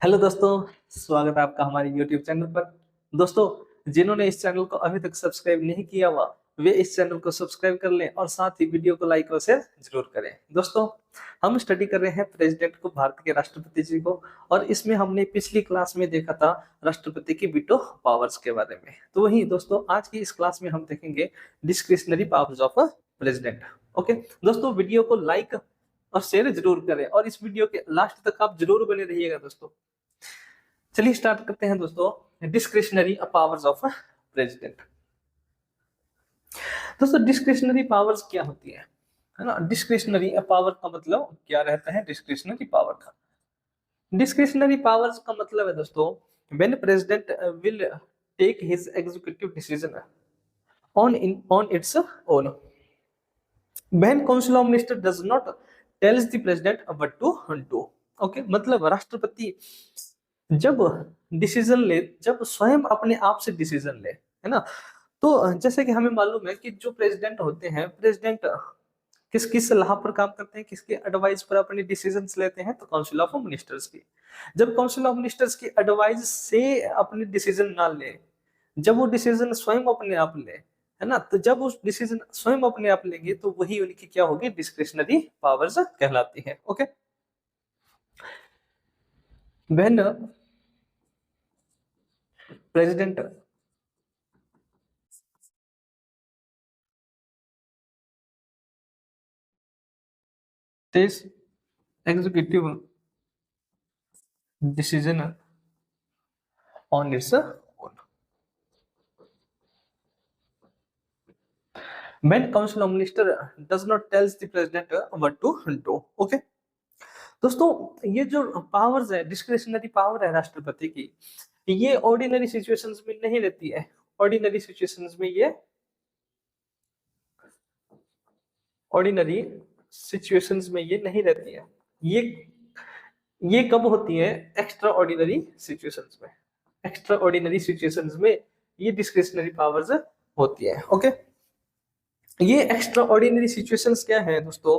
Hello दोस्तों, स्वागत है आपका हमारे YouTube चैनल पर। दोस्तों, जिन्होंने इस चैनल को अभी तक सब्सक्राइब नहीं किया हुआ वे इस चैनल को सब्सक्राइब कर लें और साथ ही वीडियो को लाइक और शेयर जरूर करें। दोस्तों, हम स्टडी कर रहे हैं प्रेसिडेंट को, भारत के राष्ट्रपति जी को, और इसमें हमने पिछली क्लास में देखा था राष्ट्रपति की वीटो पावर्स के बारे में। तो वही दोस्तों, आज की इस क्लास में हम देखेंगे discretionary powers of president. Okay दोस्तों, वीडियो को लाइक और शेयर जरूर करें और इस वीडियो के लास्ट तक आप जरूर बने रहिएगा। दोस्तों, चलिए स्टार्ट करते हैं। दोस्तों, डिस्क्रिशनरी पावर्स ऑफ प्रेसिडेंट। दोस्तों, डिस्क्रिशनरी पावर्स क्या होती है ना। डिस्क्रिशनरी पावर का मतलब क्या रहता है? डिस्क्रिशनरी पावर का डिस्क्रिशनरी पावर्स का मतलब है दोस्तों, when president will take his executive decision on its own, when council of minister does not tells the president what to do। Okay, मतलब राष्ट्रपति जब डिसीजन ले, जब स्वयं अपने आप से डिसीजन ले, है ना। तो जैसे कि हमें मालूम है कि जो प्रेसिडेंट होते हैं, प्रेसिडेंट किस किस सलाह पर काम करते हैं, किसके एडवाइस पर अपने डिसीजंस लेते हैं? तो काउंसिल ऑफ मिनिस्टर्स की। जब काउंसिल ऑफ मिनिस्टर्स की एडवाइस से अपने डिसीजन ना ले, जब वो डिसीजन स्वयं अपने आप ले, है ना, तो जब उस डिसीजन स्वयं अपने आप लेंगे तो वही उनकी क्या होगी? डिस्क्रिशनरी पावर्स कहलाती है। Okay, when president takes executive decision on its own, when council of minister does not tells the president what to do। Okay दोस्तों, ये जो पावर्स है, डिस्क्रिशनरी पावर है राष्ट्रपति की, ये ऑर्डिनरी सिचुएशंस में नहीं रहती है। ऑर्डिनरी सिचुएशंस में ऑर्डिनरी सिचुएशंस में ये नहीं रहती है। ये कब होती है? एक्स्ट्रा ऑर्डिनरी सिचुएशंस में। एक्स्ट्रा ऑर्डिनरी सिचुएशंस में ये डिस्क्रिशनरी पावर्स होती है। ओके, ये एक्स्ट्रा ऑर्डिनरी सिचुएशंस क्या है दोस्तों?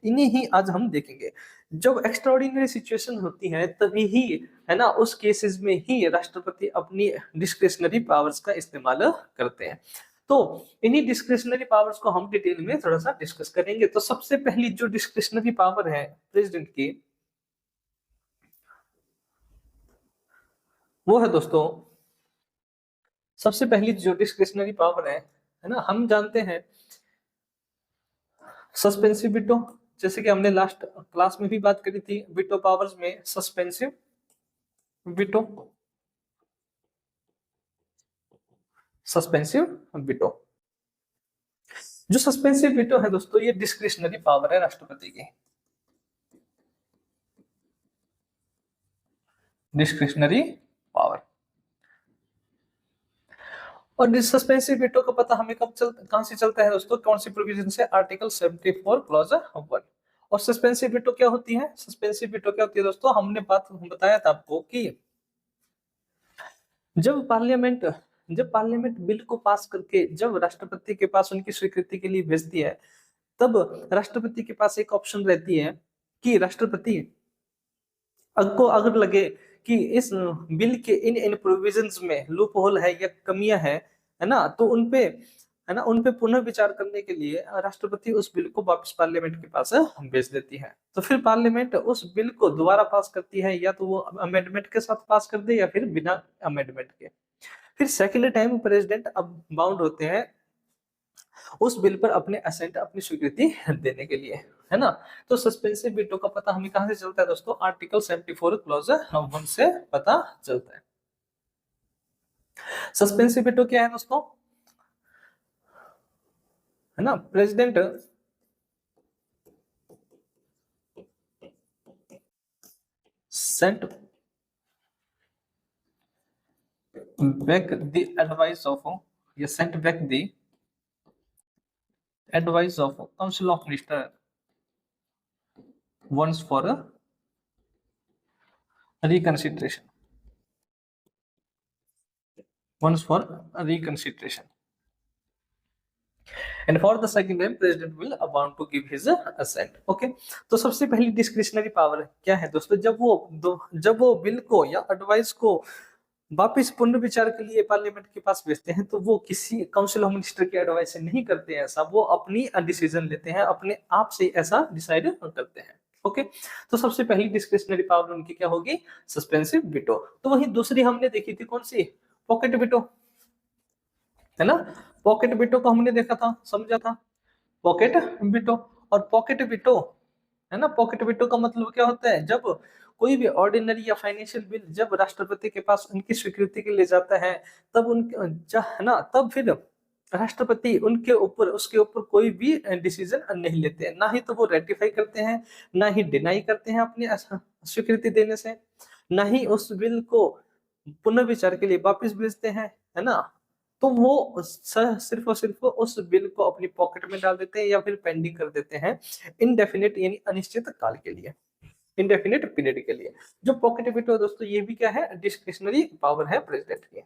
इन्हें ही आज हम देखेंगे। जब एक्स्ट्रा ऑर्डिनरी सिचुएशन होती है तभी ही, है ना, उस केसेस में ही राष्ट्रपति अपनी डिस्क्रिशनरी पावर्स का इस्तेमाल करते हैं। तो इन्हीं डिस्क्रिशनरी पावर्स को हम डिटेल में थोड़ा सा डिस्कस करेंगे। तो सबसे पहली जो डिस्क्रिशनरी पावर है प्रेसिडेंट की, वो है दोस्तों, सबसे पहली जो डिस्क्रिशनरी पावर है ना, हम जानते हैं सस्पेंसिव वीटो। जैसे कि हमने लास्ट क्लास में भी बात करी थी, वीटो पावर्स में सस्पेंसिव वीटो, सस्पेंसिव वीटो। जो सस्पेंसिव वीटो है दोस्तों, ये डिस्क्रिशनरी पावर है राष्ट्रपति की। Discretionary power. और सस्पेंसिव वीटो का पता हमें कहां से चलता है दोस्तों? कौन सी प्रोविजन से? Article 74 clause 1। और सस्पेंसिव वीटो क्या होती है? सस्पेंसिव वीटो क्या होती है दोस्तों? हमने बताया था आपको कि जब पार्लियामेंट बिल को पास करके जब राष्ट्रपति के पास उनकी स्वीकृति के लिए भेजती है, तब राष्ट्रपति के पास एक ऑप्शन रहती है कि राष्ट्रपति को अगर लगे कि इस बिल के इन प्रोविजंस में लूप होल है या कमियां है ना, तो उनपे पुनः विचार करने के लिए राष्ट्रपति उस बिल को वापस पार्लियामेंट के पास भेज देती है। तो फिर पार्लियामेंट उस बिल को दोबारा पास करती है, या तो वो अमेंडमेंट के साथ पास कर दे या फिर बिना अमेंडमेंट के। फिर सेकेंड टाइम प्रेसिडेंट अब बाउंड होते हैं उस बिल पर अपने असेंट, अपनी स्वीकृति देने के लिए, है ना। तो सस्पेंसिव वीटो का पता हमें कहां से चलता है दोस्तों? आर्टिकल 74 क्लॉज 1 से पता चलता है। सस्पेंसिव वीटो क्या है दोस्तों? है ना, president sent back the advice of, या sent back the advice of council of minister once for reconsideration, once for reconsideration. And for the second time president will want to give his assent. Okay, तो सबसे पहली discretionary power क्या है दोस्तों, जब वो bill को या एडवाइस को वापिस पुनर्विचार के लिए पार्लियामेंट के पास भेजते हैं, तो वो किसी काउंसिल ऑफ मिनिस्टर की एडवाइस से नहीं करते हैं ऐसा, वो अपनी डिसीजन लेते हैं, अपने आप से ऐसा डिसाइड करते हैं। ओके, तो सबसे पहली डिस्क्रिशनरी पावर उनकी क्या होगी, सस्पेंसिव वीटो। तो वही दूसरी हमने देखी थी, कौन सी, पॉकेट वीटो, है ना। पॉकेट वीटो को हमने देखा था, समझा था, पॉकेट वीटो। और पॉकेट वीटो, है ना, पॉकेट वीटो का मतलब क्या होता है, जब कोई भी ऑर्डिनरी या फाइनेंशियल बिल जब राष्ट्रपति के पास उनकी स्वीकृति के लिए जाता है, तब है ना, तब फिर राष्ट्रपति उनके ऊपर उसके ऊपर कोई भी डिसीजन नहीं लेते हैं, ना ही तो वो रेटिफाई करते हैं, ना ही डिनाई करते हैं अपनी स्वीकृति देने से, ना ही उस बिल को पुनर्विचार के लिए वापस भेजते हैं, है ना। तो वो सिर्फ और सिर्फ उस बिल को अपनी पॉकेट में डाल देते हैं या फिर पेंडिंग कर देते हैं इनडेफिनिट यानी अनिश्चित काल के लिए, इंडेफिनिट पीरियड के लिए। जो पॉकेट वीटो दोस्तों, ये भी क्या है, डिस्क्रिशनरी पावर है प्रेसिडेंट की,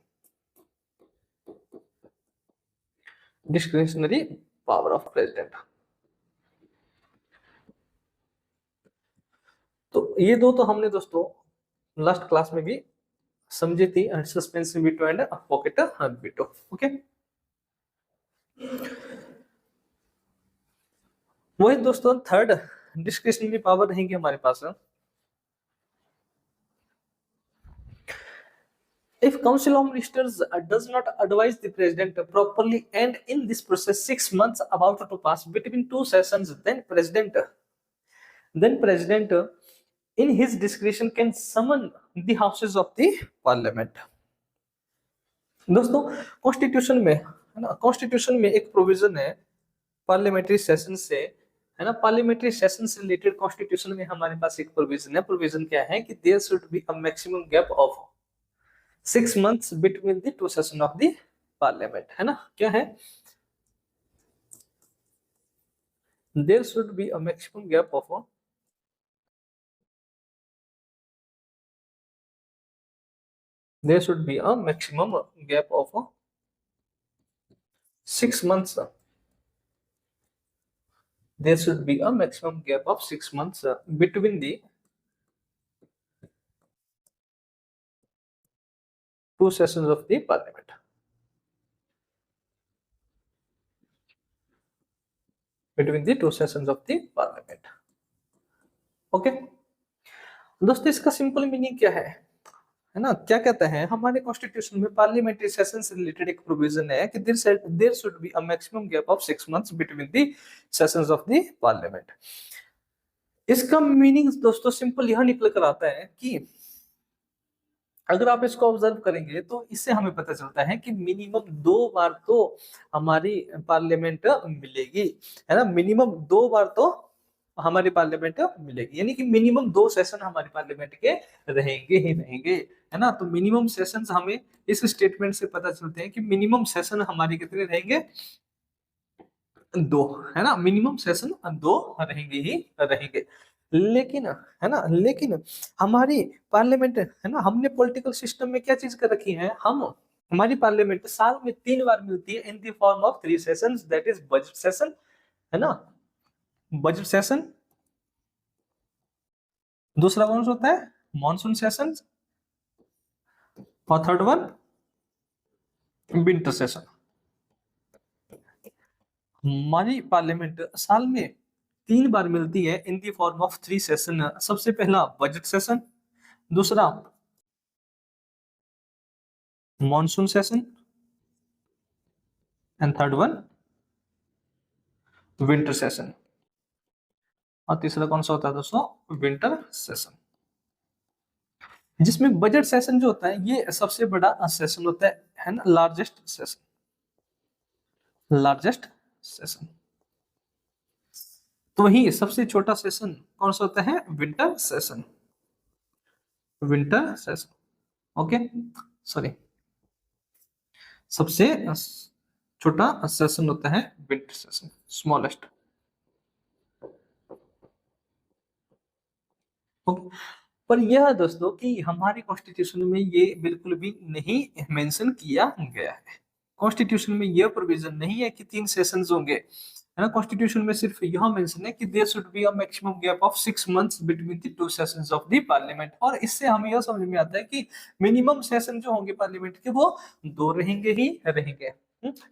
डिस्क्रिशनरी पावर ऑफ प्रेसिडेंट। तो ये दो तो हमने दोस्तों लास्ट क्लास में भी समझी थी, suspensive veto and pocket veto. Okay, वही दोस्तों थर्ड डिस्क्रिशनरी पावर रहेंगी हमारे पास। If Council of Ministers does not advise the President properly and in this process 6 months about to pass between two sessions, then President in his discretion can summon the houses of the Parliament. दोस्तों constitution में, है ना, constitution में एक provision है parliamentary session से, है ना, पार्लियामेंट्री सेशन से रिलेटेड कॉन्स्टिट्यूशन में हमारे पास एक प्रोविजन है। प्रोविजन क्या है कि there should be a maximum gap of 6 months between the two sessions of the parliament, है ना, क्या है, there should be a maximum gap of 6 months. There should be a maximum gap of 6 months between the two sessions of the parliament. Between the two sessions of the parliament. Okay दोस्तों, इसका simple meaning क्या है ना, क्या कहता है हमारे constitution में पार्लियामेंट्री सेशन से रिलेटेड एक प्रोविजन है कि there should be a maximum gap of 6 months between the sessions of the parliament. इसका मीनिंग दोस्तों सिंपल यह निकल कर आता है कि अगर आप इसको ऑब्जर्व करेंगे तो इससे हमें पता चलता है कि मिनिमम 2 बार तो हमारी पार्लियामेंट मिलेगी, है ना, मिनिमम 2 बार तो हमारी पार्लियामेंट मिलेगी, यानी कि मिनिमम 2 सेशन हमारी पार्लियामेंट के रहेंगे ही रहेंगे, है ना। तो मिनिमम सेशन हमें इस स्टेटमेंट से पता चलते हैं कि मिनिमम सेशन हमारे कितने रहेंगे, 2, है ना, मिनिमम सेशन 2 रहेंगे ही रहेंगे। लेकिन, है ना, लेकिन हमारी पार्लियामेंट, है ना, हमने पॉलिटिकल सिस्टम में क्या चीज कर रखी है, हमारी पार्लियामेंट साल में 3 बार मिलती है in the form of 3 sessions, that is budget session, है ना, बजट सेशन, दूसरा कौन सा होता है, मॉनसून सेशन, और थर्ड वन विंटर सेशन। हमारी पार्लियामेंट साल में 3 बार मिलती है इन दी फॉर्म ऑफ 3 सेशन। सबसे पहला बजट सेशन, दूसरा monsoon session, and third one winter session. और तीसरा कौन सा होता है दोस्तों, विंटर सेशन, जिसमें बजट सेशन जो होता है ये सबसे बड़ा सेशन होता है ना, लार्जेस्ट सेशन, लार्जेस्ट सेशन। तो वही सबसे छोटा सेशन कौन सा होता है, winter session, winter session. Okay sorry, सबसे छोटा सेशन होता है विंटर सेशन, स्मॉलेस्ट। ओके, पर यह दोस्तों कि हमारे कॉन्स्टिट्यूशन में ये बिल्कुल भी नहीं मेंशन किया गया है। कॉन्स्टिट्यूशन में यह प्रोविजन नहीं है कि 3 सेशंस होंगे, है ना। कॉन्स्टिट्यूशन में सिर्फ यह मेंशन है कि there should be a maximum gap of 6 months between the 2 sessions of the parliament. और इससे हमें यह समझ में आता है कि मिनिमम सेशन जो होंगे पार्लियामेंट के वो 2 रहेंगे ही रहेंगे।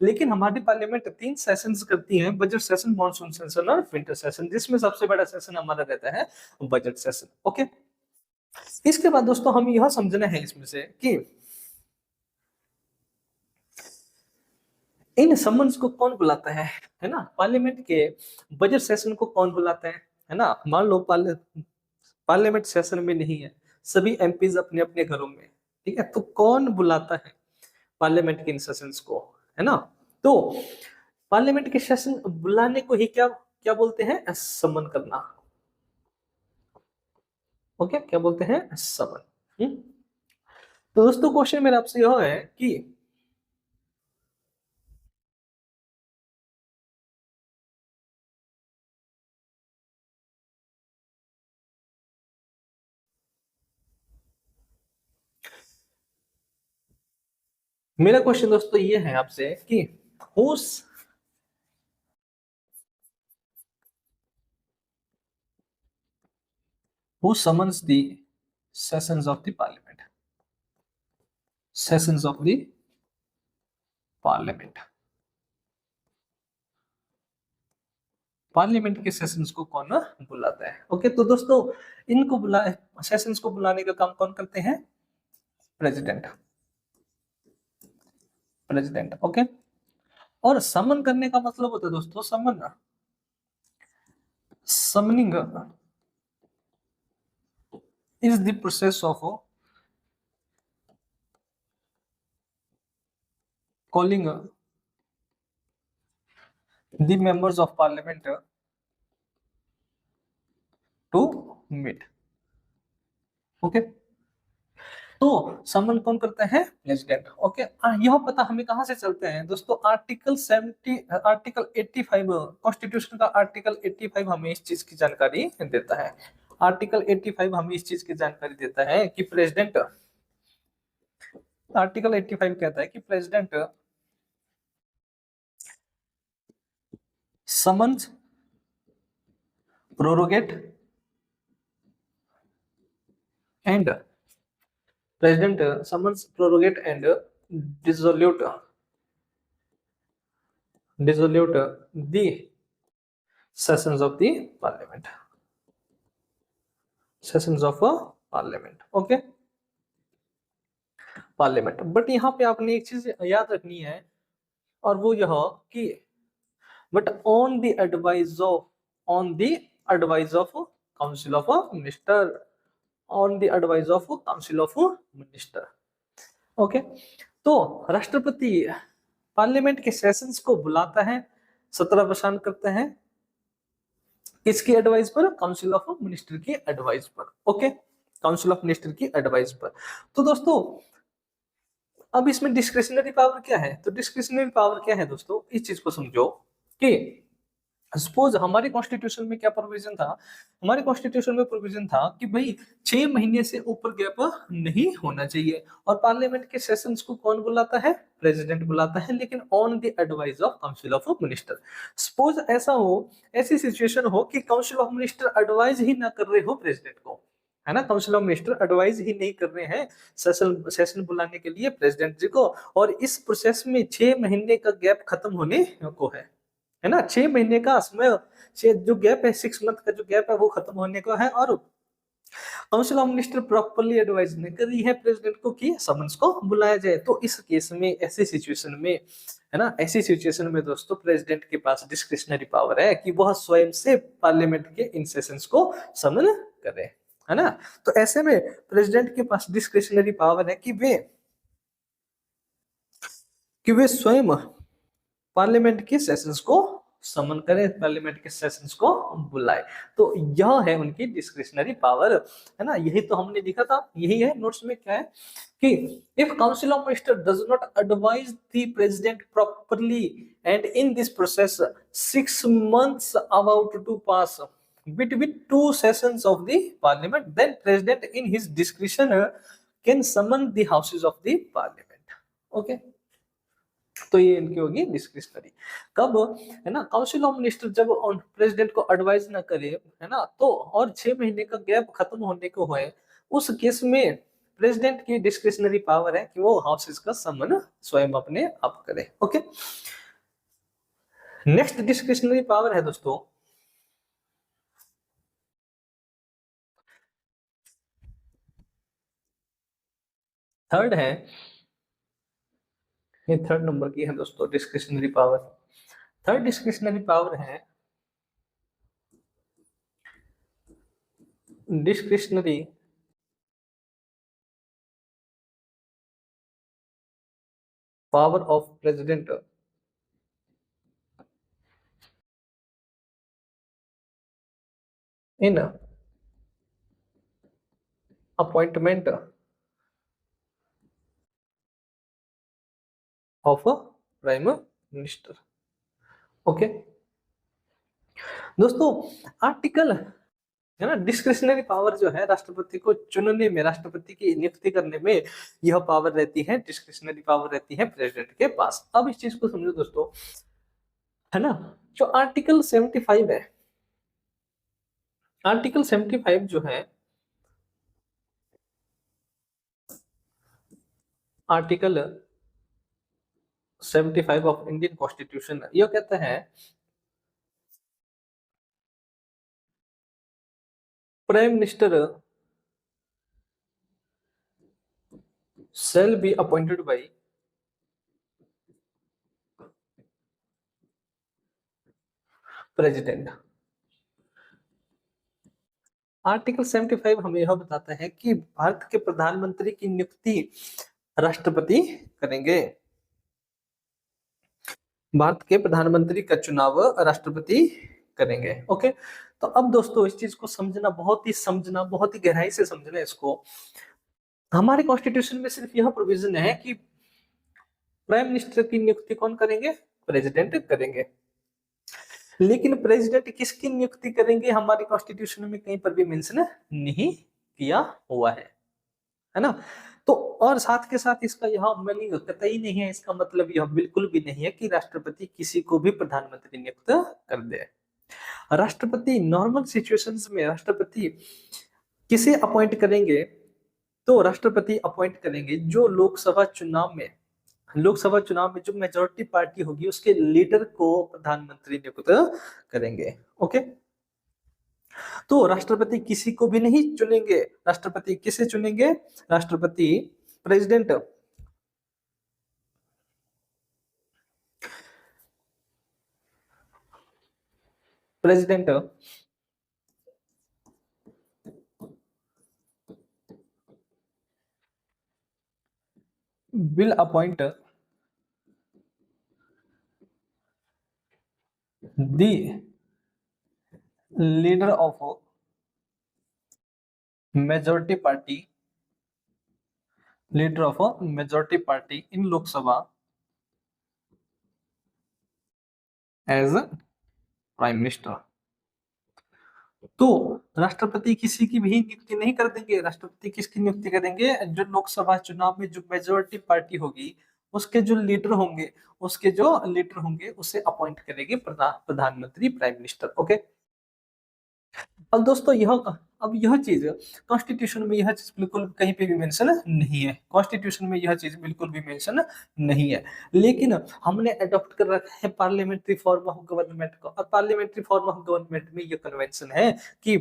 लेकिन हमारी पार्लियामेंट 3 सेशंस करती है, बजट सेशन, मॉनसून सेशन और विंटर सेशन, जिसमें सबसे बड़ा सेशन हमारा रहता है बजट सेशन। ओके, इसके बाद दोस्तों हमें यह समझना है इसमें से कि इन समन्स को कौन बुलाता है ना। पार्लियामेंट के बजट सेशन को कौन बुलाता है ना। मान लो पार्लियामेंट सेशन में नहीं है, सभी एमपीज अपने अपने घरों में, ठीक है, तो कौन बुलाता है पार्लियामेंट के इन सेशंस को, है ना। तो पार्लियामेंट के सेशन बुलाने को ही क्या क्या बोलते हैं, समन करना। ओके, क्या बोलते हैं, समन। तो दोस्तों क्वेश्चन मेरा आपसे यह है कि मेरा क्वेश्चन दोस्तों ये है आपसे कि who summons the sessions of the parliament, sessions of the parliament, parliament के सेशंस को कौन बुलाता है। ओके, तो दोस्तों इनको सेशंस को बुलाने का काम कौन करते हैं, प्रेसिडेंट, प्रेसिडेंट। ओके, और समन करने का मतलब होता है दोस्तों, summoning is the process of calling the members of parliament to meet। Okay, तो समन कौन करता है, प्रेसिडेंट। ओके, यह पता हमें कहां से चलते हैं दोस्तों, आर्टिकल 85 कॉन्स्टिट्यूशन का आर्टिकल 85 हमें इस चीज की जानकारी देता है। आर्टिकल 85 हमें इस चीज की जानकारी देता है कि प्रेसिडेंट, आर्टिकल 85 कहता है कि president summons, prorogate and president summons, prorogate and dissolute the sessions of the parliament, sessions of a parliament। Okay, parliament. But यहाँ पे आपने एक चीज याद रखनी है, और वो यह कि but on the advice of council of minister, on the advice of council of minister. Okay, तो राष्ट्रपति पार्लियामेंट के सेशंस को बुलाता है, सत्र प्रशांत करते हैं, किसकी एडवाइस पर, काउंसिल ऑफ मिनिस्टर की एडवाइस पर। ओके, काउंसिल ऑफ मिनिस्टर की एडवाइस पर। तो दोस्तों अब इसमें डिस्क्रिशनरी पावर क्या है, तो डिस्क्रिशनरी पावर क्या है दोस्तों, इस चीज को समझो कि सपोज हमारे कॉन्स्टिट्यूशन में क्या प्रोविजन था, हमारे कॉन्स्टिट्यूशन में प्रोविजन था कि भाई 6 महीने से ऊपर गैप नहीं होना चाहिए, और पार्लियामेंट के सेशंस को कौन बुलाता है, प्रेसिडेंट बुलाता है, लेकिन on the advice of council of minister. Suppose ऐसा हो, ऐसी सिचुएशन हो कि काउंसिल ऑफ मिनिस्टर एडवाइस ही ना कर रहे हो प्रेसिडेंट को, है ना, काउंसिल ऑफ मिनिस्टर एडवाइस ही नहीं कर रहे हैं सेशन बुलाने के लिए प्रेसिडेंट जी को, और इस प्रोसेस में 6 महीने का गैप खत्म होने को है ना, 6 महीने का समय, जो गैप है, 6 मंथ का जो गैप है वो खत्म होने को है, और council of minister properly advice नहीं कर रही है प्रेसिडेंट को कि समन्स को बुलाया जाए। तो इस केस में, ऐसी सिचुएशन में, है ना, ऐसी सिचुएशन में दोस्तों प्रेसिडेंट के पास डिस्क्रिशनरी पावर है कि वह स्वयं से पार्लियामेंट के इन सेशंस को समन करे, है ना। तो ऐसे में प्रेसिडेंट के पास डिस्क्रिशनरी पावर है कि वे स्वयं पार्लियामेंट के सेशंस को समन करें, पार्लियामेंट के सेशंस को बुलाए। तो यह है उनकी डिस्क्रिशनरी पावर, है ना। यही तो हमने लिखा था, यही है नोट्स में, क्या है कि if council of minister does not advise the president properly and in this process 6 months about to pass between 2 sessions of the parliament, then president in his discretion can summon the houses of the parliament। okay, तो ये इनकी होगी discretionary. कब, है ना, council of minister जब president को advice ना करे, है ना, तो और 6 महीने का गैप खत्म होने को है, उस केस में प्रेसिडेंट की डिस्क्रिशनरी पावर है कि वो हाउसेस का समन स्वयं अपने आप करे। ओके, नेक्स्ट डिस्क्रिशनरी पावर है दोस्तों, थर्ड है, ये थर्ड नंबर की है दोस्तों discretionary power. Third discretionary power है discretionary power of president in appointment of prime minister. Okay दोस्तों, आर्टिकल, है ना, डिस्क्रिशनरी पावर जो है राष्ट्रपति को चुनने में, राष्ट्रपति की नियुक्ति करने में यह पावर रहती है, डिस्क्रिशनरी पावर रहती है प्रेसिडेंट के पास। अब इस चीज को समझो दोस्तों, है ना, जो आर्टिकल 75 है, आर्टिकल 75 जो है, आर्टिकल 75 ऑफ इंडियन कॉन्स्टिट्यूशन, यह कहता है prime minister shall be appointed by president. Article 75 हमें यह बताता है कि भारत के प्रधानमंत्री की नियुक्ति राष्ट्रपति करेंगे, भारत के प्रधानमंत्री का चुनाव राष्ट्रपति करेंगे। ओके, तो अब दोस्तों इस चीज को समझना, बहुत ही गहराई से समझना इसको। हमारे कॉन्स्टिट्यूशन में सिर्फ यह प्रोविजन है कि प्राइम मिनिस्टर की नियुक्ति कौन करेंगे, प्रेसिडेंट करेंगे। लेकिन प्रेसिडेंट किसकी नियुक्ति करेंगे हमारे कॉन्स्टिट्यूशन में कहीं पर भी मेंशन नहीं किया हुआ है ना। तो और साथ के साथ इसका यह मीनिंग कतई नहीं है, इसका मतलब यह बिल्कुल भी नहीं है कि राष्ट्रपति किसी को भी प्रधानमंत्री नियुक्त कर दे। राष्ट्रपति नॉर्मल सिचुएशंस में राष्ट्रपति किसे अपॉइंट करेंगे, तो राष्ट्रपति अपॉइंट करेंगे जो लोकसभा चुनाव में जो मेजोरिटी पार्टी होगी उसके लीडर को प्रधानमंत्री नियुक्त करेंगे। ओके, तो राष्ट्रपति किसी को भी नहीं चुनेंगे, राष्ट्रपति किसे चुनेंगे, राष्ट्रपति president president will appoint the leader of majority party in Lok Sabha as a prime minister। तो राष्ट्रपति किसी की भी नियुक्ति नहीं कर देंगे, राष्ट्रपति किसकी नियुक्ति करेंगे, जो लोकसभा चुनाव में जो मेजोरिटी पार्टी होगी उसके जो लीडर होंगे उसे अपॉइंट करेंगे प्रधानमंत्री, प्राइम मिनिस्टर। ओके, अब दोस्तों यह चीज कॉन्स्टिट्यूशन में यह चीज बिल्कुल कहीं पे भी मेंशन नहीं है, कॉन्स्टिट्यूशन में यह चीज बिल्कुल भी मेंशन नहीं है, लेकिन हमने अडॉप्ट कर रखा है पार्लियामेंट्री फॉर्म ऑफ गवर्नमेंट को। और पार्लियामेंट्री फॉर्म ऑफ गवर्नमेंट में यह कन्वेंशन है कि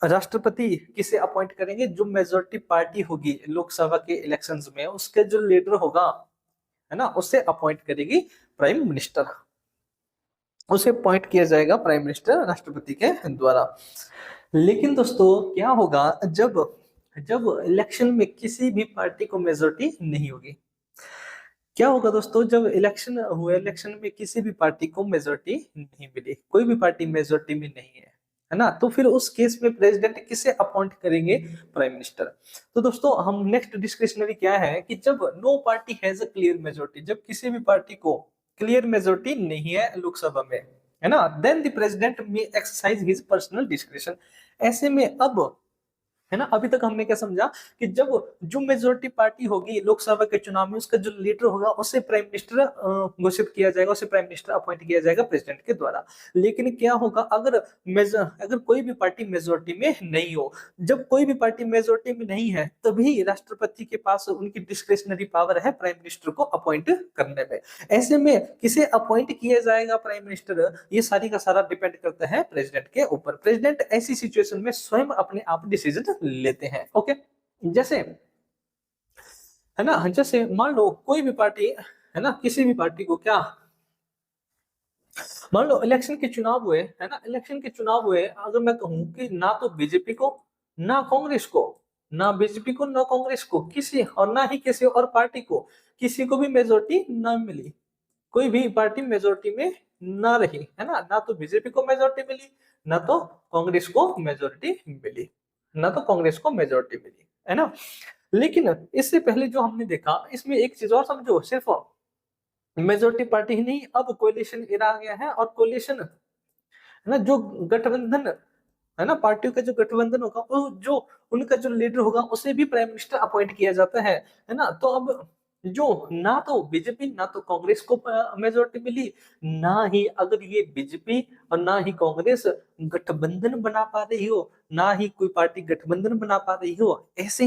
राष्ट्रपति किसे अपॉइंट करेंगे, जो मेजोरिटी पार्टी होगी लोकसभा के इलेक्शंस में उसके जो लीडर होगा, है ना, उसे अपॉइंट करेगी प्राइम मिनिस्टर, उसे अपॉइंट किया जाएगा प्राइम मिनिस्टर राष्ट्रपति के द्वारा। लेकिन दोस्तों क्या होगा जब जब इलेक्शन में किसी भी पार्टी को मेजोरिटी नहीं होगी, क्या होगा दोस्तों, जब इलेक्शन में किसी भी पार्टी को मेजोरिटी नहीं मिली, कोई भी पार्टी मेजोरिटी में नहीं है ना, तो फिर उस केस में प्रेसिडेंट किसे अपॉइंट करेंगे, प्राइम मिनिस्टर। तो दोस्तों हम नेक्स्ट डिस्कशनरी क्या है कि जब no party has a clear majority, जब किसी भी पार्टी को क्लियर मेजोरिटी नहीं है लोकसभा में, है ना, then the president may exercise his personal discretion. ऐसे में अब, है ना। अभी तक हमने क्या समझा कि जब जो मेजोरिटी पार्टी होगी लोकसभा के चुनाव में, उसका जो लीडर होगा उसे प्राइम मिनिस्टर घोषित किया जाएगा, उसे प्राइम मिनिस्टर अपॉइंट किया जाएगा प्रेसिडेंट के द्वारा। लेकिन क्या होगा अगर कोई भी पार्टी मेजोरिटी में नहीं हो, जब कोई भी पार्टी मेजोरिटी में नहीं है तभी राष्ट्रपति के पास उनकी डिस्क्रिशनरी पावर है प्राइम मिनिस्टर को अपॉइंट करने में। ऐसे में किसे अपॉइंट किया जाएगा प्राइम मिनिस्टर, ये सारी का सारा डिपेंड करता है प्रेसिडेंट के ऊपर। प्रेसिडेंट ऐसी सिचुएशन में स्वयं अपने आप डिसीजन लेते हैं। ओके, जैसे है ना, जैसे मान लो कोई भी पार्टी है ना, किसी भी पार्टी को क्या, मान लो इलेक्शन के चुनाव हुए है ना, इलेक्शन के चुनाव हुए, अगर मैं कहूं कि ना तो बीजेपी को ना कांग्रेस को, ना बीजेपी को ना कांग्रेस को किसी, और ना ही किसी और पार्टी को, किसी को भी मेजोरिटी ना मिली, कोई भी पार्टी मेजोरिटी में ना रही है ना तो बीजेपी को मेजोरिटी मिली, ना तो कांग्रेस को मेजोरिटी मिली, ना तो कांग्रेस को मेजोरिटी मिली, है ना। लेकिन इससे पहले जो हमने देखा, इसमें एक चीज और समझो, सिर्फ मेजोरिटी पार्टी ही नहीं, अब कोलिशन एरा आ गया है, और कोलिशन है ना, जो गठबंधन है ना, पार्टियों का जो गठबंधन होगा, वो जो उनका जो लीडर होगा उसे भी प्राइम मिनिस्टर अपॉइंट किया जाता है ना। तो अब जो ना तो बीजेपी ना तो कांग्रेस को मेजोरिटी मिली, ना ही अगर ये बीजेपी और ना ही कांग्रेस गठबंधन बना पा रही हो, ना ही कोई पार्टी गठबंधन बना पा रही हो, ऐसे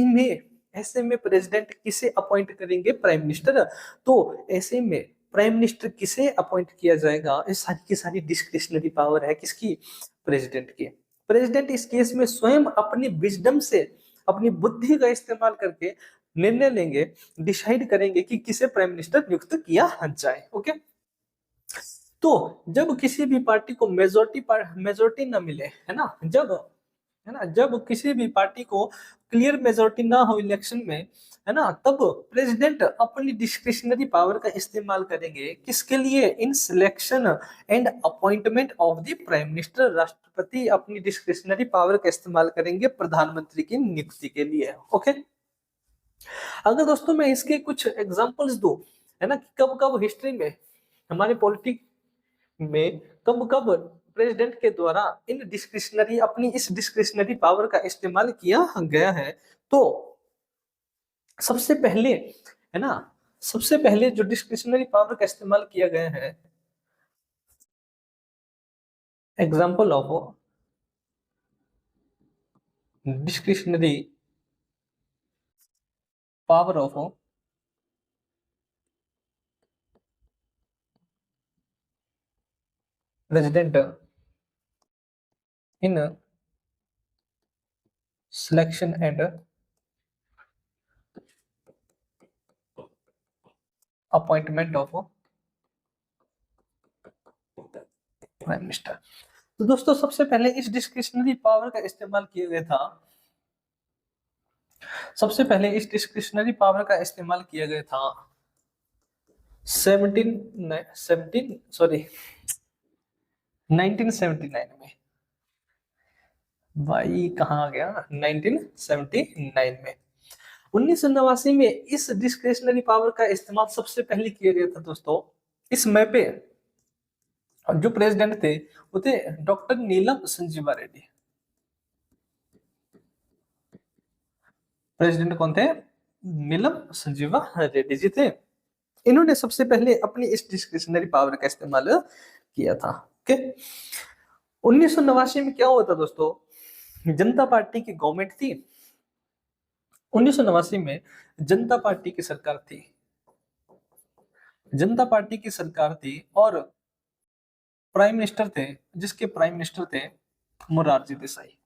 में प्रेसिडेंट किसे अपॉइंट करेंगे, प्राइम मिनिस्टर। तो ऐसे में प्राइम मिनिस्टर किसे अपॉइंट किया जाएगा, ये सारी की सारी डिस्क्रिशनरी पावर है किसकी, प्रेसिडेंट की। प्रेसिडेंट इस केस में स्वयं अपनी विजडम से, अपनी बुद्धि का इस्तेमाल करके निर्णय लेंगे, डिसाइड करेंगे कि किसे प्राइम मिनिस्टर नियुक्त किया जाए। ओके, तो जब किसी भी पार्टी को मेजोरिटी ना मिले, है ना, जब किसी भी पार्टी को क्लियर मेजोरिटी ना हो इलेक्शन में, है ना, तब प्रेसिडेंट अपनी डिस्क्रिशनरी पावर का इस्तेमाल करेंगे किसके लिए, in selection and appointment of the prime minister. राष्ट्रपति अपनी डिस्क्रिशनरी पावर का इस्तेमाल करेंगे प्रधानमंत्री की नियुक्ति के लिए। ओके, अगर दोस्तों मैं इसके कुछ एग्जांपल्स दूं, है ना, कि कब कब हिस्ट्री में, हमारे पॉलिटिक्स में कब कब प्रेसिडेंट के द्वारा अपनी इस डिस्क्रिशनरी पावर का इस्तेमाल किया गया है, तो सबसे पहले, है ना, सबसे पहले जो डिस्क्रिशनरी पावर का इस्तेमाल किया गया है, example of discretionary power of president in selection and appointment of prime minister. तो दोस्तों सबसे पहले इस डिस्क्रिशनरी पावर का इस्तेमाल किया गया था, सबसे पहले इस डिस्क्रिशनरी पावर का इस्तेमाल किया गया था 1979 में। भाई कहाँ आ गया, 1979 में, 1989 में इस डिस्क्रिशनरी पावर का इस्तेमाल सबसे पहले किया गया था दोस्तों। इस मैप पे जो प्रेसिडेंट थे वो थे डॉक्टर नीलम संजीवा रेड्डी। प्रेसिडेंट कौन थे, नीलम संजीवा रेड्डी जी थे। इन्होंने सबसे पहले अपनी इस डिस्क्रिशनरी पावर का इस्तेमाल किया था। ओके, 1989 में क्या हुआ था दोस्तों, जनता पार्टी की गवर्नमेंट थी। 1989 में जनता पार्टी की सरकार थी, जनता पार्टी की सरकार थी, और प्राइम मिनिस्टर थे, जिसके प्राइम मिनिस्टर थे मोरारजी देसाई।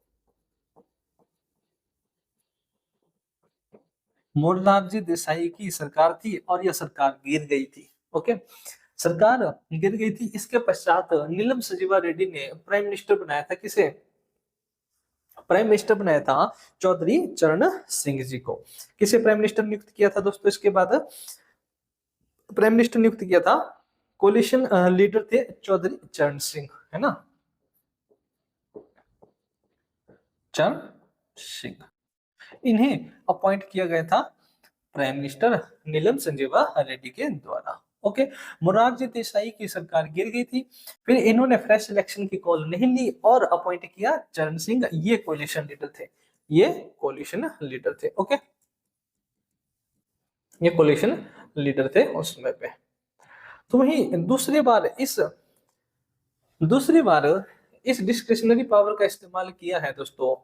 मोरारजी देसाई की सरकार थी और यह सरकार गिर गई थी। ओके, सरकार गिर गई थी। इसके पश्चात नीलम संजीवा रेड्डी ने प्राइम मिनिस्टर बनाया था, किसे, प्राइम मिनिस्टर बनाया था चौधरी चरण सिंह जी को। किसे प्राइम मिनिस्टर नियुक्त किया था दोस्तों, इसके बाद प्राइम मिनिस्टर नियुक्त किया था, कोलिशन लीडर थे चौधरी चरण सिंह, है ना, चरण सिंह। इन्हें अपॉइंट किया गया था प्राइम मिनिस्टर नीलम संजीवा रेड्डी के द्वारा। ओके, मोरारजी देसाई की सरकार गिर गई थी, फिर इन्होंने फ्रेश इलेक्शन की कॉल नहीं ली और अपॉइंट किया चरण सिंह, ये कोलिशन लीडर थे, ये कोलिशन लीडर थे। ओके, ये कोलिशन लीडर थे उस समय पे। तो वही दूसरी बार इस डिस्क्रिशनरी पावर का इस्तेमाल किया है दोस्तों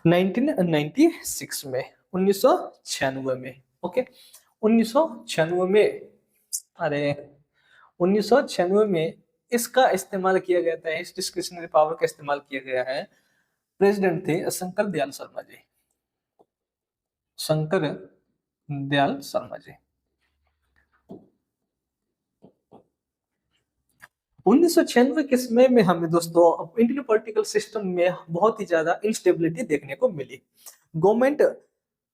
1996 में, 1996 में। ओके, 1996 में, अरे 1996 में इसका इस्तेमाल किया गया था, इस डिस्क्रिशनरी पावर का इस्तेमाल किया गया है। प्रेसिडेंट थे शंकर दयाल शर्मा जी, शंकर दयाल शर्मा जी। 1996 के समय में हमें दोस्तों इंडियन पॉलिटिकल सिस्टम में बहुत ही ज्यादा इंस्टेबिलिटी देखने को मिली। गवर्नमेंट, है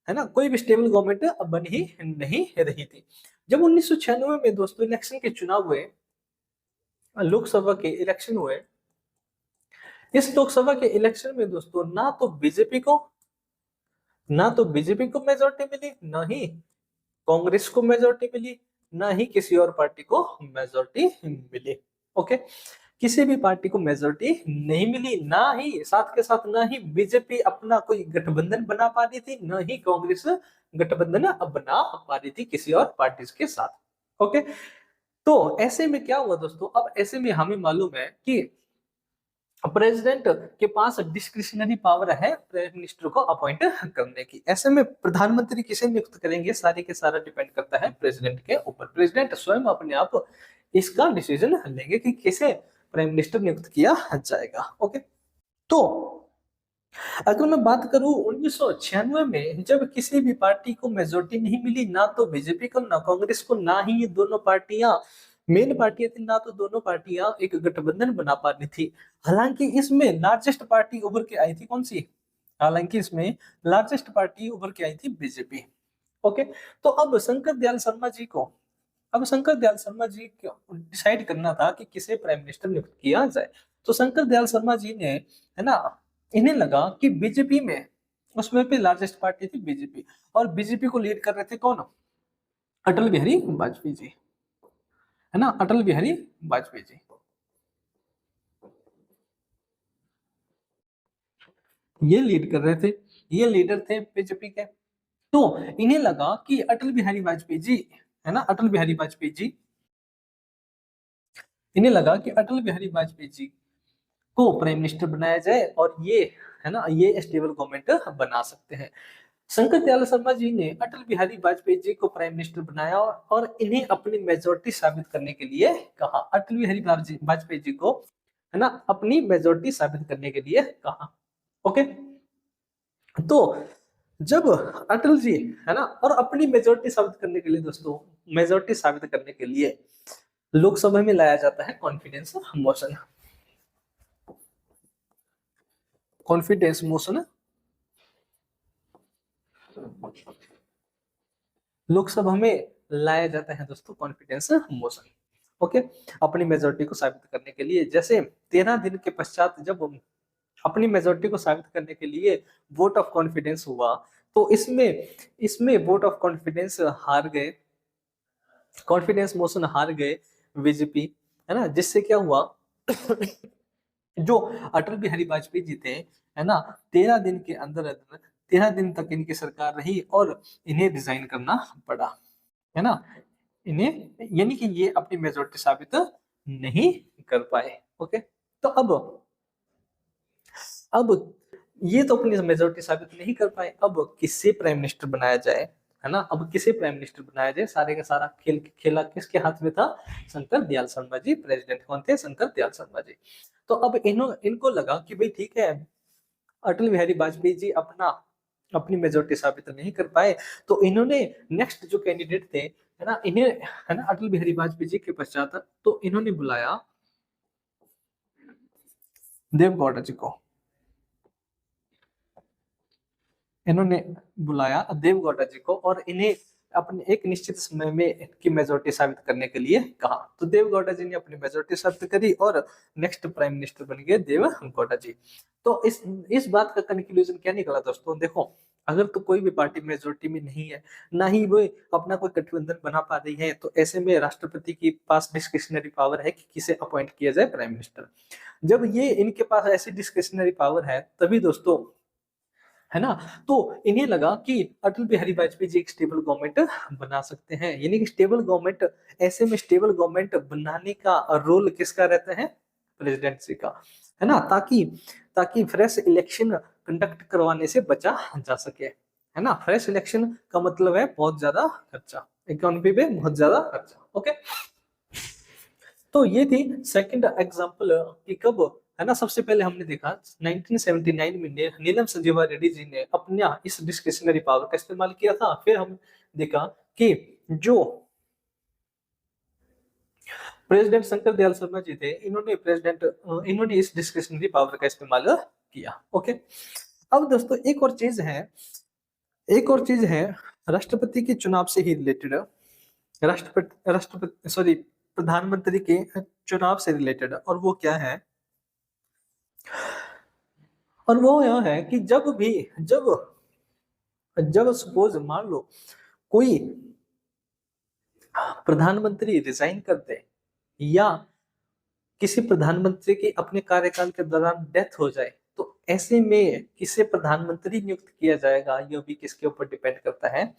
ना, कोई भी स्टेबल गवर्नमेंट अब बन ही नहीं रही थी। जब 1996 में दोस्तों इलेक्शन के चुनाव हुए, लोकसभा के इलेक्शन हुए, इस लोकसभा के इलेक्शन में दोस्तों ना तो बीजेपी को मेजोरिटी मिली, ना ही कांग्रेस को मेजोरिटी मिली, ना ही किसी और पार्टी को मेजोरिटी मिली। ओके, किसी भी पार्टी को मेजोरिटी नहीं मिली, ना ही साथ के साथ ना ही बीजेपी अपना कोई गठबंधन बना पा रही थी, ना ही कांग्रेस गठबंधन बना पा रही थी किसी और पार्टी के साथ। ओके, तो ऐसे में क्या हुआ दोस्तों, अब ऐसे में हमें मालूम है कि प्रेसिडेंट के पास डिस्क्रिशनरी पावर है प्राइम मिनिस्टर को अपॉइंट करने की। ऐसे में प्रधानमंत्री किसे नियुक्त करेंगे, सारे के सारा डिपेंड करता है प्रेसिडेंट के ऊपर। प्रेसिडेंट स्वयं अपने आप इसका डिसीजन लेंगे कि किसे प्राइम मिनिस्टर नियुक्त किया जाएगा। ओके, तो अगर मैं बात करूं 1996 में, जब किसी भी पार्टी को मेजोरिटी नहीं मिली, ना तो बीजेपी को, ना कांग्रेस को, ना ही ये दोनों पार्टियां मेन पार्टियां थी, ना तो दोनों पार्टियां एक गठबंधन बना पा रही थी। हालांकि इसमें लार्जेस्ट पार्टी उभर के आई थी कौन सी, हालांकि इसमें लार्जेस्ट पार्टी उभर के आई थी बीजेपी। ओके, तो अब शंकर दयाल शर्मा जी को डिसाइड करना था कि किसे प्राइम मिनिस्टर नियुक्त किया जाए। तो शंकर दयाल शर्मा जी ने, है ना, इन्हें लगा कि बीजेपी में, उसमें पे लार्जेस्ट पार्टी थी बीजेपी, और बीजेपी को लीड कर रहे थे कौन, अटल बिहारी वाजपेयी जी, है ना, अटल बिहारी वाजपेयी जी ये लीड कर रहे थे, ये लीडर थे बीजेपी के। तो इन्हें लगा कि अटल बिहारी वाजपेयी जी, है ना, अटल बिहारी वाजपेयी जी, इन्हें लगा कि अटल बिहारी वाजपेयी जी को प्राइम मिनिस्टर बनाया जाए और ये, है ना, ये स्टेबल गवर्नमेंट बना सकते हैं। शंकर दयाल शर्मा जी ने अटल बिहारी वाजपेयी जी को प्राइम मिनिस्टर बनाया और इन्हें अपनी मेजोरिटी साबित करने के लिए कहा। अटल बिहारी वाजपेयी जी को, है ना, अपनी मेजोरिटी साबित करने के लिए कहा। ओके, तो जब अटल जी, है ना, और अपनी मेजोरिटी साबित करने के लिए दोस्तों, मेजोरिटी साबित करने के लिए लोकसभा में लाया जाता है confidence motion. Confidence motion Lok Sabha में लाया जाता है दोस्तों, कॉन्फिडेंस मोशन। ओके, अपनी मेजोरिटी को साबित करने के लिए, जैसे 13 दिन के पश्चात जब अपनी मेजोरिटी को साबित करने के लिए वोट ऑफ कॉन्फिडेंस हुआ, तो इसमें इसमें वोट ऑफ कॉन्फिडेंस हार गए, कॉन्फिडेंस मोशन हार गए बीजेपी, है ना, जिससे क्या हुआ जो अटल बिहारी वाजपेयी जी थे, है ना, 13 दिन तक इनकी सरकार रही और इन्हें रिजाइन करना पड़ा, है ना, इन्हें, यानी कि ये अपनी मेजोरिटी साबित नहीं कर पाए। ओके, तो अब ये तो अपनी मेजोरिटी साबित नहीं कर पाए, अब किसे प्राइम मिनिस्टर बनाया जाए, है ना, अब किसे प्राइम मिनिस्टर बनाया जाए, सारे का सारा खेला किसके हाथ में था, शंकर दयाल शर्मा जी। प्रेसिडेंट कौन थे, शंकर दयाल शर्मा जी। तो अब इनको लगा कि भाई ठीक है, अटल बिहारी वाजपेयी जी अपनी मेजोरिटी साबित नहीं कर पाए, तो इन्होंने नेक्स्ट जो कैंडिडेट थे, है ना, इन्हें, है ना, अटल बिहारी वाजपेयी जी के पश्चात, तो इन्होंने बुलाया देवगौड़ा जी को, इन्होंने बुलाया देवगौड़ा जी को और इन्हें अपने एक निश्चित समय में इनकी मेजोरिटी साबित करने के लिए कहा। तो देवगौड़ा जी ने अपनी मेजोरिटी साबित करी और नेक्स्ट प्राइम मिनिस्टर बन गए देवगौड़ा जी। तो इस बात का कंक्लूजन क्या निकला दोस्तों, देखो अगर तो कोई भी पार्टी मेजोरिटी में नहीं है, ना ही वो अपना कोई गठबंधन बना पा रही है, तो ऐसे में राष्ट्रपति के पास डिस्क्रिशनरी पावर है कि किसे अपॉइंट किया जाए प्राइम मिनिस्टर। जब ये इनके पास ऐसी डिस्क्रिशनरी पावर है, तभी दोस्तों, है ना, तो इन्हें लगा कि अटल बिहारी वाजपेयी जी एक स्टेबल गवर्नमेंट बना सकते हैं। यानी कि स्टेबल गवर्नमेंट, ऐसे में स्टेबल गवर्नमेंट बनाने का रोल किसका रहता है? प्रेसिडेंसी का, है ना, ताकि ताकि फ्रेश इलेक्शन कंडक्ट करवाने से बचा जा सके, है ना। फ्रेश इलेक्शन का मतलब है बहुत ज्यादा खर्चा, इकोनॉमी पे बहुत ज्यादा खर्चा। ओके, तो ये थी सेकंड एग्जांपल कि कब, है ना, सबसे पहले हमने देखा 1979 में नीलम संजीवा रेड्डी जी ने अपना इस डिस्क्रिशनरी पावर का इस्तेमाल किया था। फिर हम देखा कि जो प्रेसिडेंट शंकर दयाल शर्मा जी थे, इन्होंने इस डिस्क्रिशनरी पावर का इस्तेमाल किया। ओके, अब दोस्तों एक और चीज है राष्ट्रपति के चुनाव से ही रिलेटेड, राष्ट्रपति सॉरी प्रधानमंत्री के चुनाव से रिलेटेड, और वो क्या है? और वो यह है कि जब जब सपोज मान लो कोई प्रधानमंत्री रिजाइन कर दे, या किसी प्रधानमंत्री की अपने कार्यकाल के दौरान डेथ हो जाए, तो ऐसे में किसे प्रधानमंत्री नियुक्त किया जाएगा, यह भी किसके ऊपर डिपेंड करता है?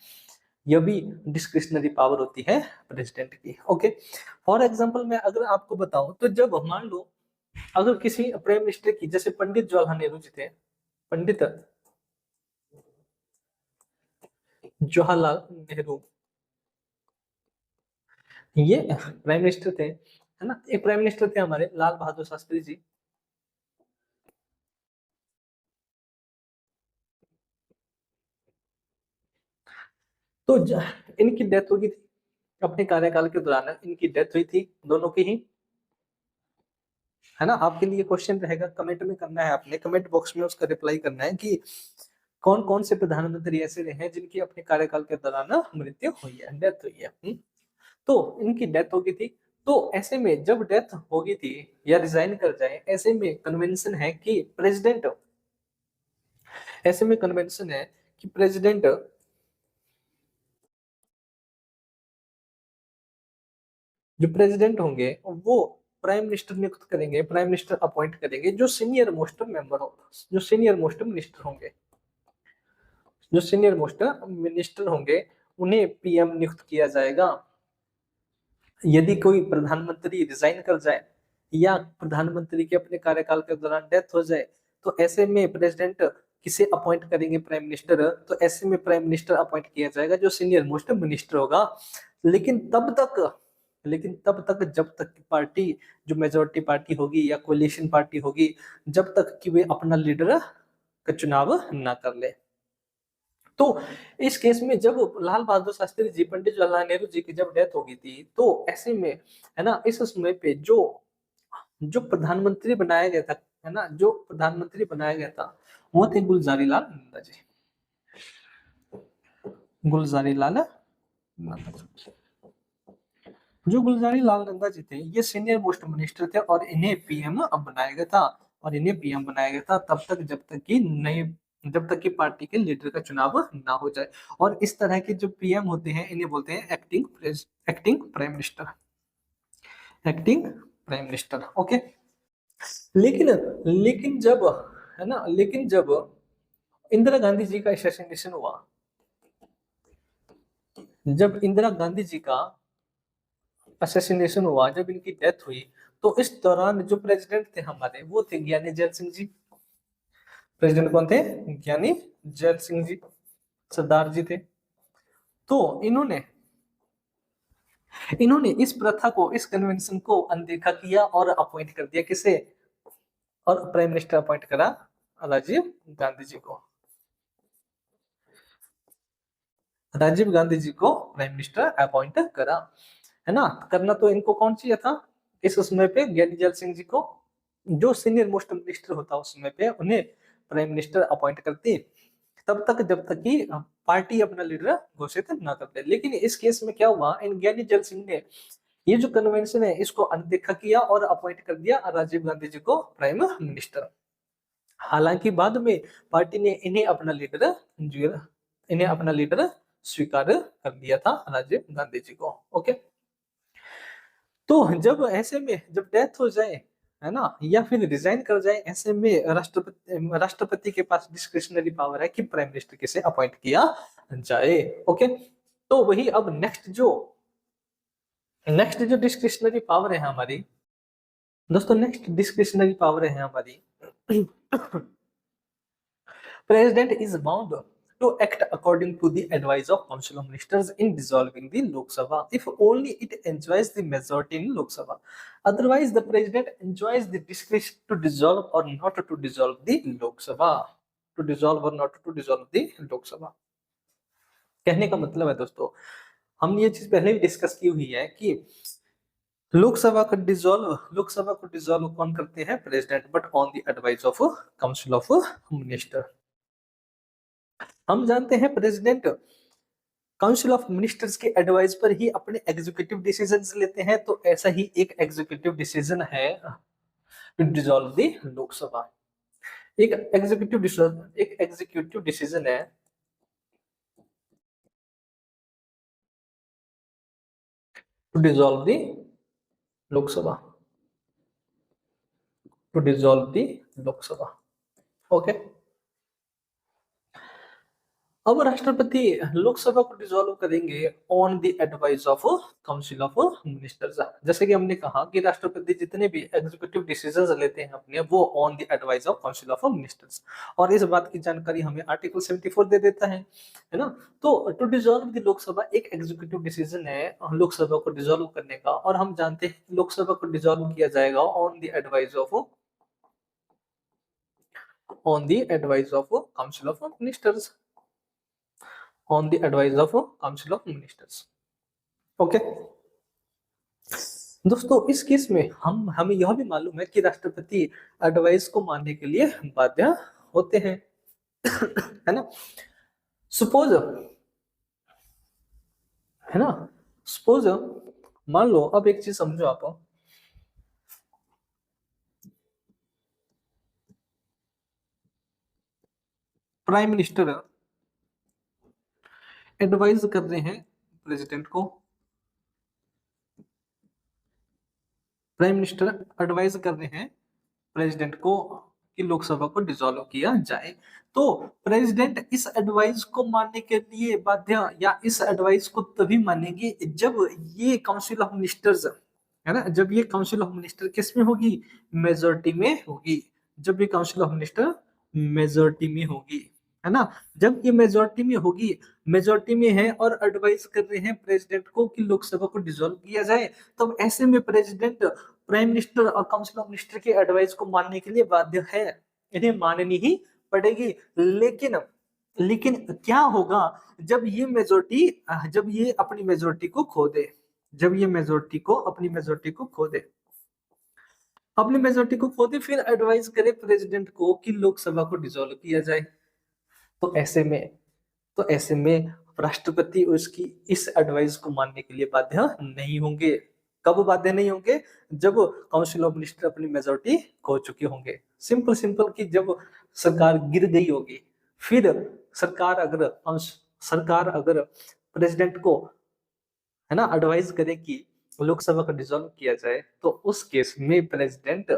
यह भी डिस्क्रिशनरी पावर होती है प्रेसिडेंट की। ओके, फॉर एग्जांपल मैं अगर आपको बताऊं, तो जब मान लो अगर किसी प्राइम मिनिस्टर की, जैसे पंडित जवाहरलाल नेहरू जी थे, पंडित जवाहरलाल नेहरू, ये प्राइम मिनिस्टर थे, है ना। एक प्राइम मिनिस्टर थे हमारे लाल बहादुर शास्त्री जी। तो इनकी डेथ हो गई थी अपने कार्यकाल के दौरान, इनकी डेथ हुई थी दोनों की ही, है ना। आपके लिए क्वेश्चन रहेगा, कमेंट में करना है, आपने कमेंट बॉक्स में उसका रिप्लाई करना है कि कौन कौन से प्रधानमंत्री ऐसे रहे हैं जिनकी अपने कार्यकाल के दौरान मृत्यु हुई है, डेथ हुई है। तो इनकी डेथ हो गई थी। तो ऐसे में जब डेथ हो गई थी या रिजाइन कर जाए, ऐसे में कन्वेंशन है कि प्रेसिडेंट, ऐसे में कन्वेंशन है कि प्रेसिडेंट, जो प्रेसिडेंट होंगे वो प्राइम मिनिस्टर नियुक्त करेंगे, प्राइम मिनिस्टर अपॉइंट करेंगे, जो सीनियर मोस्ट मेंबर हो, जो सीनियर मोस्ट मिनिस्टर होंगे, जो सीनियर मोस्ट मिनिस्टर होंगे, उन्हें पीएम नियुक्त किया जाएगा। यदि कोई प्रधानमंत्री रिजाइन कर जाए, या प्रधानमंत्री के अपने कार्यकाल के दौरान डेथ हो जाए, तो ऐसे में प्रेसिडेंट किसे अपॉइंट करेंगे? Prime minister. तो ऐसे में प्राइम मिनिस्टर अपॉइंट किया जाएगा जो सीनियर मोस्ट मिनिस्टर होगा। लेकिन तब तक लेकिन तब तक जब तक की पार्टी, जो मेजोरिटी पार्टी होगी या कोलिशन पार्टी होगी, जब तक कि वे अपना लीडर का चुनाव ना कर ले। तो इस केस में जब लाल बहादुर शास्त्री जी, पंडित जवाहरलाल नेहरू जी की जब डेथ हो गई थी, तो ऐसे में, है ना, इस समय पे जो जो प्रधानमंत्री बनाया गया था, है ना, जो प्रधानमंत्री बनाया गया था, वो थे गुलजारी लाल नंदा जी, गुलजारी लाल नंदा जी। जो गुलजारी लाल नंदा जी थे, ये सीनियर मोस्ट मिनिस्टर थे, और इन्हें पीएम बनाया गया था। और इन्हें पीएम बनाया गया था तब तक जब तक कि पार्टी के लीडर का चुनाव ना हो जाए। और इस तरह के जो पीएम होते हैं, इन्हें बोलते हैं acting prime minister, acting prime minister. Okay, लेकिन लेकिन जब, है ना, लेकिन जब इंदिरा गांधी जी का असैसिनेशन हुआ, जब इंदिरा गांधी जी का असैसिनेशन हुआ, जब इनकी डेथ हुई, तो इस दौरान जो प्रेसिडेंट थे हमारे, वो थे ज्ञानी जैल सिंह जी। प्रेसिडेंट कौन थे? ज्ञानी जैल सिंह जी, सरदार जी थे। तो इन्होंने इन्होंने इस प्रथा को, इस कन्वेंशन को अनदेखा किया और अपॉइंट कर दिया किसे? और प्राइम मिनिस्टर अपॉइंट करा राजीव गांधी जी को। राजीव गांधी जी को प्राइम मिनिस्टर अपॉइंट करा, है ना। करना तो इनको कौन चाहिए था इस समय पे? ज्ञानी जैल सिंह जी को। जो सीनियर मोस्ट मिनिस्टर होता उस समय पे, उन्हें प्राइम मिनिस्टर अपॉइंट करती, तब तक जब तक कि पार्टी अपना लीडर घोषित ना कर दे। लेकिन इस केस में क्या हुआ, इन ज्ञानी जैल सिंह ने ये जो कन्वेंशन है इसको अनदेखा किया और अपॉइंट कर दिया राजीव गांधी जी को प्राइम मिनिस्टर। हालांकि बाद में पार्टी ने इन्हें अपना लीडर स्वीकार कर लिया था, राजीव गांधी जी को। ओके, तो जब ऐसे में जब डेथ हो जाए, है ना, या फिर रिजाइन कर जाए, ऐसे में राष्ट्रपति के पास डिस्क्रिशनरी पावर है कि प्राइम मिनिस्टर किसे अपॉइंट किया जाए। ओके, तो वही अब नेक्स्ट जो डिस्क्रिशनरी पावर है हमारी दोस्तों, नेक्स्ट डिस्क्रिशनरी पावर है हमारी President is bound to act according to the advice of Council of Ministers in dissolving the Lok Sabha if only it enjoys the majority in Lok Sabha. Otherwise, the President enjoys the discretion to dissolve or not to dissolve the Lok Sabha. To dissolve or not to dissolve the Lok Sabha. कहने का मतलब है दोस्तों, हमने ये चीज पहले भी डिस्कस की हुई है कि लोकसभा को डिसॉल्व कौन करते हैं? President, but on the advice of council of minister. हम जानते हैं प्रेसिडेंट काउंसिल ऑफ मिनिस्टर्स के एडवाइस पर ही अपने एग्जीक्यूटिव डिसीजंस लेते हैं, तो ऐसा ही एक एग्जीक्यूटिव डिसीजन है टू डिसॉल्व द लोकसभा। एक एग्जीक्यूटिव डिसीजन है to dissolve the Lok Sabha, to dissolve the Lok Sabha. Okay, अब राष्ट्रपति लोकसभा को डिसॉल्व करेंगे on the advice of council of ministers. जैसे कि हमने कहा कि राष्ट्रपति जितने भी एग्जीक्यूटिव डिसीजंस लेते हैं अपने, वो on the advice of council of ministers, और इस बात की जानकारी हमें आर्टिकल 74 दे देता है ना। तो टू डिसॉल्व द लोकसभा एक एग्जीक्यूटिव डिसीजन है लोकसभा को डिसॉल्व करने का, और हम जानते हैं लोकसभा को डिसॉल्व किया जाएगा on the advice of council of ministers, on the advice of council of ministers। Okay दोस्तों, इस केस में हमें यह भी मालूम है कि राष्ट्रपति एडवाइस को मानने के लिए बाध्य होते हैं, है ना। सपोज, है ना, सपोज मान लो, अब एक चीज समझो आप, प्राइम मिनिस्टर एडवाइज कर रहे हैं प्रेसिडेंट को, प्राइम मिनिस्टर एडवाइज कर रहे हैं प्रेसिडेंट को कि लोकसभा को डिसॉल्व किया जाए, तो प्रेसिडेंट इस एडवाइस को मानने के लिए बाध्य, या इस एडवाइस को तभी मानेंगे जब ये काउंसिल ऑफ मिनिस्टर्स, है ना, जब ये काउंसिल ऑफ मिनिस्टर किस में होगी? मेजोरिटी में होगी। जब ये काउंसिल ऑफ मिनिस्टर मेजोरिटी में होगी, है ना, जब ये मेजोरिटी में है और एडवाइस कर रहे हैं प्रेसिडेंट को कि लोकसभा को डिसॉल्व किया जाए, तब ऐसे में प्रेसिडेंट प्राइम मिनिस्टर और काउंसिल ऑफ मिनिस्टर के एडवाइस को मानने के लिए बाध्य है, इन्हें माननी ही पड़ेगी। लेकिन क्या होगा जब ये अपनी मेजोरिटी को खो दे, अपनी मेजोरिटी को खो दे, फिर एडवाइस करे प्रेसिडेंट को कि लोकसभा को डिसॉल्व किया जाए, तो ऐसे में राष्ट्रपति उसकी इस एडवाइस को मानने के लिए बाध्य नहीं होंगे। कब बाध्य नहीं होंगे? जब काउंसिल ऑफ मिनिस्टर अपनी मेजोरिटी खो चुके होंगे। सिंपल कि जब सरकार गिर गई होगी, फिर सरकार अगर प्रेसिडेंट को, है ना, एडवाइस करे कि लोकसभा को डिसॉल्व किया जाए, तो उस केस में प्रेसिडेंट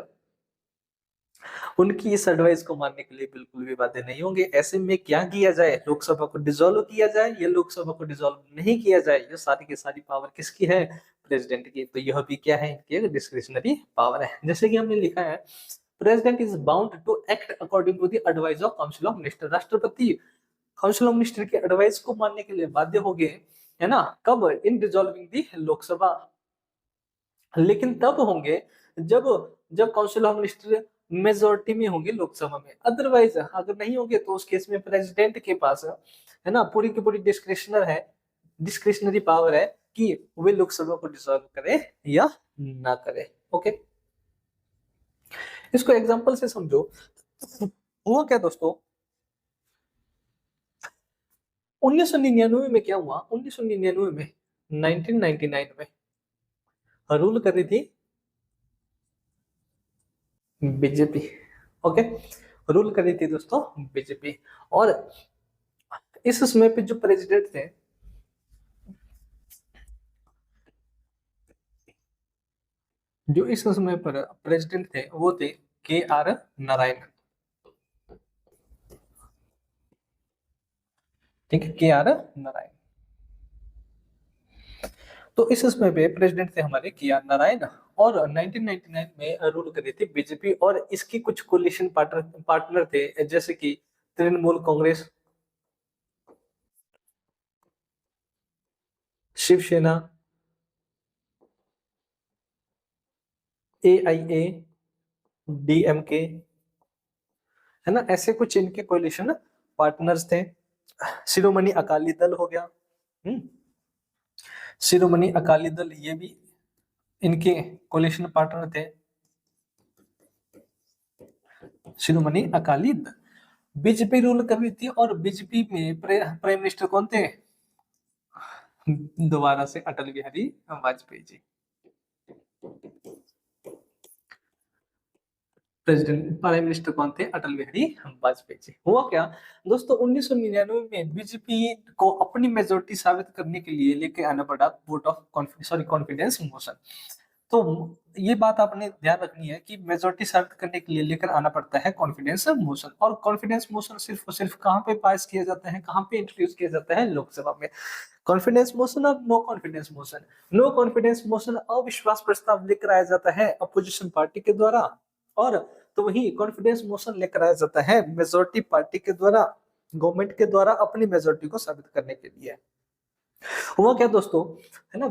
उनकी इस एडवाइस को मानने के लिए बिल्कुल भी बाध्य नहीं होंगे। ऐसे में क्या किया जाए? लोकसभा को डिसॉल्व किया जाए या लोकसभा को डिसॉल्व नहीं किया जाए, ये सारी की सारी पावर किसकी है? प्रेसिडेंट की। तो यह भी क्या है? इनकी डिस्क्रिशनरी पावर है। जैसे कि हमने लिखा है, president is bound to act according to the advice of council of minister. राष्ट्रपति काउंसिल ऑफ मिनिस्टर के एडवाइस को मानने के लिए बाध्य हो गए, है ना, कब? इन डिसॉल्विंग दी लोकसभा। लेकिन तब होंगे जब काउंसिल ऑफ मिनिस्टर मेजोरिटी में होंगे लोकसभा में। अदरवाइज अगर नहीं होंगे तो उस केस में प्रेसिडेंट के पास, है ना, पूरी की पूरी डिस्क्रिशनरी पावर है कि वे लोकसभा को डिसॉल्व करे या ना करे। ओके, इसको एग्जांपल से समझो। हुआ क्या दोस्तों, 1999 में क्या हुआ? 1999 में 1999 में रूल कर रही थी बीजेपी। ओके, रूल कर रही थी दोस्तों बीजेपी। और इस समय पे जो प्रेसिडेंट थे, जो इस समय पर प्रेसिडेंट थे वो थे KR नारायण। ठीक है, KR नारायण। तो इस समय पे प्रेसिडेंट थे हमारे KR नारायण, और 1999 में रूल कर रही थी बीजेपी, और इसकी कुछ कोलिशन पार्टनर थे जैसे कि तृणमूल कांग्रेस, शिवसेना, AIA, DMK, है ना, ऐसे कुछ इनके कोलिशन पार्टनर्स थे। शिरोमणि अकाली दल हो गया, शिरोमणि अकाली दल, ये भी इनके कोलिशन पार्टनर थे, शिरोमणि अकाली दल। बीजेपी रूल कर रही थी, और बीजेपी में प्राइम मिनिस्टर कौन थे? दोबारा से Atal Bihari Vajpayee ji. President prime minister कौन थे? अटल बिहारी वाजपेयी जी। हुआ क्या दोस्तों, 1999 में बीजेपी को अपनी मेजोरिटी साबित करने के लिए लेके आना पड़ा वोट ऑफ कॉन्फिडेंस मोशन। तो ये बात आपने ध्यान रखनी है कि मेजोरिटी साबित करने के लिए लेकर आना पड़ता है कॉन्फिडेंस मोशन। और कॉन्फिडेंस मोशन सिर्फ और सिर्फ कहाँ पे पास किया जाता है, कहाँ पे इंट्रोड्यूस किया जाता है? लोकसभा में। कॉन्फिडेंस मोशन और no confidence motion. No confidence motion अविश्वास प्रस्ताव लेकर आया जाता है अपोजिशन पार्टी के द्वारा, और तो वही कॉन्फिडेंस मोशन लेकर आया जाता है मेजोरिटी पार्टी के द्वारा, गवर्नमेंट के द्वारा अपनी मेजोरिटी को साबित करने के लिए। हुआ क्या दोस्तों, है ना,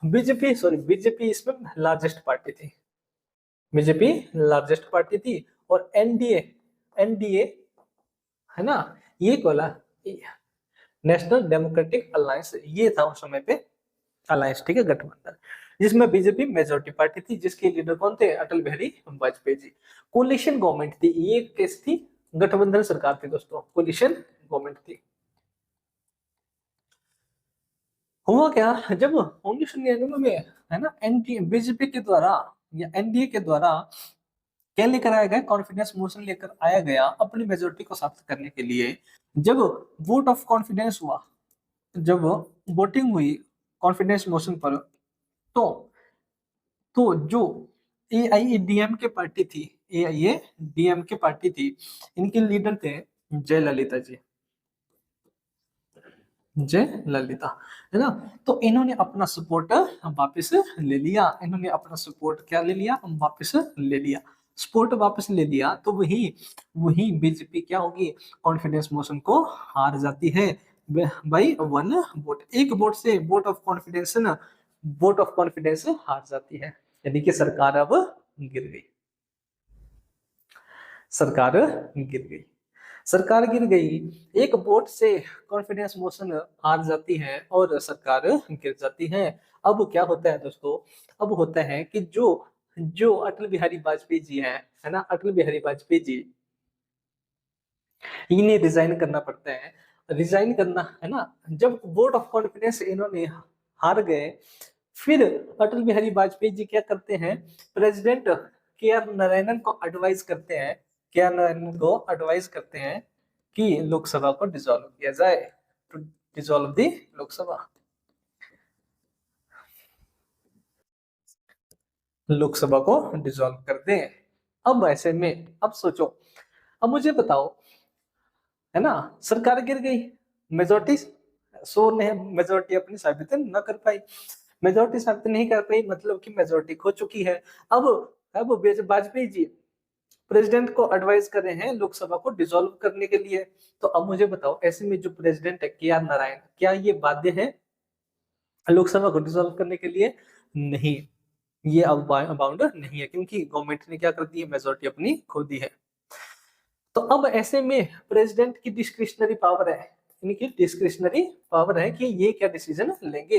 बीजेपी इसमें लार्जेस्ट पार्टी थी, बीजेपी लार्जेस्ट पार्टी थी, और एनडीए है ना, ये कोला नेशनल डेमोक्रेटिक अलायंस, ये था उस समय पे अलायंस, ठीक है, गठबंधन, जिसमें बीजेपी मेजोरिटी पार्टी थी, जिसके लीडर कौन थे? अटल बिहारी वाजपेयी जी। कोलिशन गवर्नमेंट थी, ये केस थी, गठबंधन सरकार थी दोस्तों, कोलिशन गवर्नमेंट थी। हुआ क्या, जब 1999 में, है ना, एनडीए बीजेपी के द्वारा या एनडीए के द्वारा क्या लेकर आया गया? कॉन्फिडेंस मोशन लेकर आया गया अपनी मेजोरिटी को साबित करने के लिए। जब वोट ऑफ कॉन्फिडेंस हुआ, जब वोटिंग हुई कॉन्फिडेंस मोशन पर, तो जो AIADMK पार्टी थी, AIADMK पार्टी थी, इनके लीडर थे जयललिता जी, जयललिता, है ना। तो इन्होंने अपना सपोर्ट वापस ले लिया, इन्होंने अपना सपोर्ट क्या ले लिया? वापस ले लिया, सपोर्ट वापस ले लिया। तो वही वही बीजेपी क्या होगी? कॉन्फिडेंस मोशन को हार जाती है बाई 1 वोट, एक वोट से वोट ऑफ कॉन्फिडेंस हार जाती है, यानी कि सरकार अब गिर गई, सरकार गिर गई, सरकार गिर गई। एक वोट से कॉन्फिडेंस मोशन हार जाती है और सरकार गिर जाती है। अब क्या होता है दोस्तों, अब होता है कि जो जो अटल बिहारी वाजपेयी जी है ना, अटल बिहारी वाजपेयी जी, इन्हें रिजाइन करना पड़ता है, रिजाइन करना, है ना। जब वोट ऑफ कॉन्फिडेंस इन्होंने हार गए, फिर अटल बिहारी वाजपेयी जी क्या करते हैं? प्रेसिडेंट KR नारायणन को एडवाइस करते हैं, KR नारायणन को एडवाइस करते हैं कि लोकसभा को डिसॉल्व किया जाए, टू डिसॉल्व दी लोकसभा, लोकसभा को डिसॉल्व कर दें। अब ऐसे में अब सोचो, अब मुझे बताओ, है ना, सरकार गिर गई, मेजोरिटी शो ने मेजोरिटी अपनी साबित न कर पाई, मेजोरिटी साबित नहीं कर पाई, मतलब कि मेजोरिटी खो चुकी है। अब वाजपेयी जी प्रेसिडेंट को एडवाइस कर रहे हैं लोकसभा को डिसॉल्व करने के लिए। तो अब मुझे बताओ, ऐसे में जो प्रेसिडेंट है KR नारायण, क्या ये बाध्य है लोकसभा को डिसॉल्व करने के लिए? नहीं, ये अब बाउंड नहीं है, क्योंकि गवर्नमेंट ने क्या कर दी है? मेजोरिटी अपनी खो दी है। तो अब ऐसे में प्रेसिडेंट की डिस्क्रिशनरी पावर है, इनकी डिस्क्रिशनरी पावर है कि ये क्या डिसीजन लेंगे,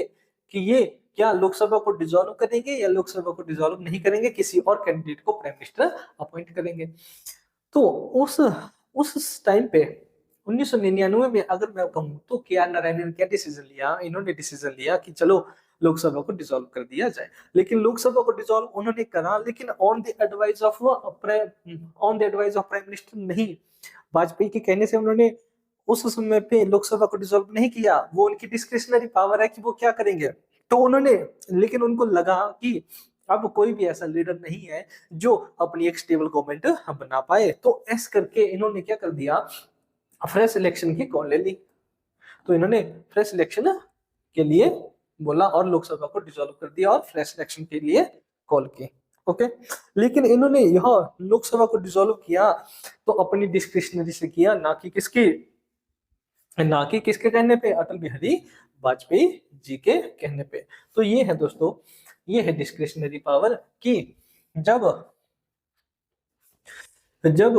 कि ये क्या लोकसभा को डिसॉल्व करेंगे या लोकसभा को डिसॉल्व नहीं करेंगे, किसी और कैंडिडेट को प्राइम मिनिस्टर अपॉइंट करेंगे। तो उस टाइम पे 1999 में अगर मैं कहूँ तो के आर नारायणन ने क्या डिसीजन लिया, इन्होंने डिसीजन लिया कि चलो लोकसभा को डिसॉल्व कर दिया जाए। लेकिन लोकसभा को डिसॉल्व उन्होंने करा, लेकिन on the advice of prime minister नहीं, वाजपेयी के कहने से उन्होंने उस समय पे लोकसभा को डिसॉल्व नहीं किया। वो उनकी डिस्क्रिशनरी पावर है कि वो क्या करेंगे। तो उन्होंने, लेकिन उनको लगा कि अब कोई भी ऐसा लीडर नहीं है जो अपनी एक स्टेबल गवर्नमेंट बना पाए, तो ऐसे करके इन्होंने क्या कर दिया, फ्रेश इलेक्शन की कॉल ले ली। तो इन्होंने फ्रेश इलेक्शन के लिए बोला और लोकसभा को डिसॉल्व कर दिया और फ्रेश इलेक्शन के लिए कॉल की। ओके, लेकिन इन्होंने यह लोकसभा को डिसॉल्व किया तो अपनी डिस्क्रिशनरी से किया, ना कि किसके कहने पे, अटल बिहारी वाजपेयी जी के कहने पे। तो ये है दोस्तों, ये है डिस्क्रिशनरी पावर कि जब जब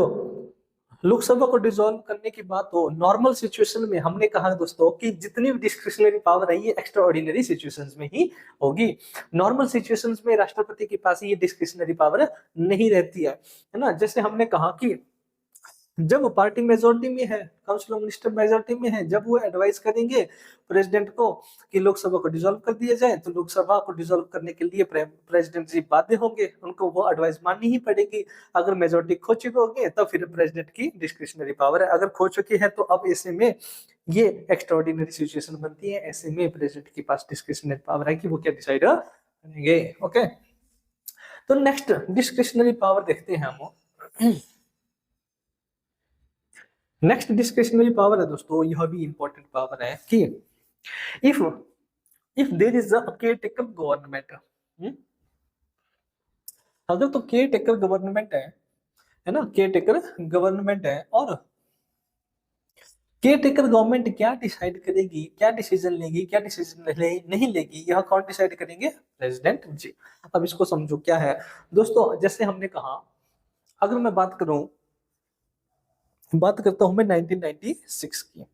लोकसभा को डिसॉल्व करने की बात हो, नॉर्मल सिचुएशन में हमने कहा दोस्तों कि जितनी भी डिस्क्रिशनरी पावर है ये एक्स्ट्रा ऑर्डिनरी सिचुएशंस में ही होगी। नॉर्मल सिचुएशंस में राष्ट्रपति के पास ये डिस्क्रिशनरी पावर नहीं रहती है ना। जैसे हमने कहा कि जब पार्टी मेजोरिटी में है, काउंसिल ऑफ मिनिस्टर मेजोरिटी में है, जब वो एडवाइस करेंगे प्रेसिडेंट को कि लोकसभा को डिसॉल्व कर दिया जाए, तो लोकसभा को डिसॉल्व करने के लिए प्रेसिडेंट जी बाध्य होंगे, उनको वो एडवाइस माननी ही पड़ेगी। अगर मेजोरिटी खो चुके होंगे तो फिर प्रेसिडेंट की डिस्क्रिशनरी पावर है, अगर खो चुकी है तो अब ऐसे में ये एक्स्ट्राऑर्डिनरी सिचुएशन बनती है, ऐसे में प्रेसिडेंट के पास डिस्क्रिशनरी पावर है कि वो क्या डिसाइड करेंगे। ओके, तो नेक्स्ट डिस्क्रिशनरी पावर देखते हैं हम। नेक्स्ट डिस्क्रिशनरी पावर है दोस्तों, यह भी इंपॉर्टेंट पावर है कि if if there is a caretaker government, अगर तो केयरटेकर गवर्नमेंट है ना, केयरटेकर गवर्नमेंट है, और केयरटेकर गवर्नमेंट क्या डिसाइड करेगी, क्या डिसीजन लेगी, क्या डिसीजन नहीं लेगी, यह कौन डिसाइड करेंगे, प्रेसिडेंट जी। अब इसको समझो क्या है दोस्तों। जैसे हमने कहा, अगर मैं बात करता हूं मैं 1996 की,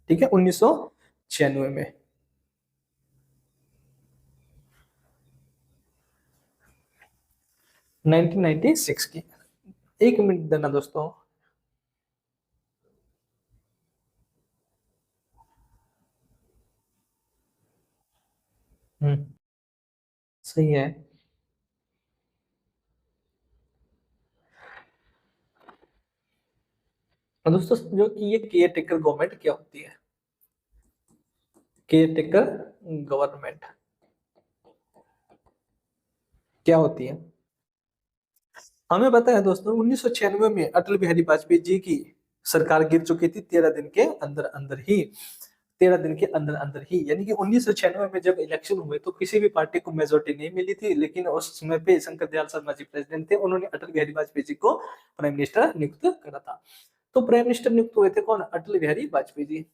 ठीक है, 1996 में, की, एक मिनट देना दोस्तों। सही है दोस्तों, जो कि ये केयर टेकर गवर्नमेंट क्या होती है, केयर टेकर गवर्नमेंट क्या होती है, हमें पता है दोस्तों। 1996 में अटल बिहारी वाजपेयी जी की सरकार गिर चुकी थी 13 दिन के अंदर अंदर ही, 13 दिन के अंदर अंदर ही, यानी कि 1996 में जब इलेक्शन हुए तो किसी भी पार्टी को मेजोरिटी नहीं मिली थी, लेकिन उस समय पे शंकर दयाल शर्मा जी प्रेसिडेंट थे, उन्होंने अटल बिहारी वाजपेयी जी को प्राइम मिनिस्टर नियुक्त करा था। तो प्राइम मिनिस्टर नियुक्त हुए थे कौन, अटल बिहारी वाजपेयी जी।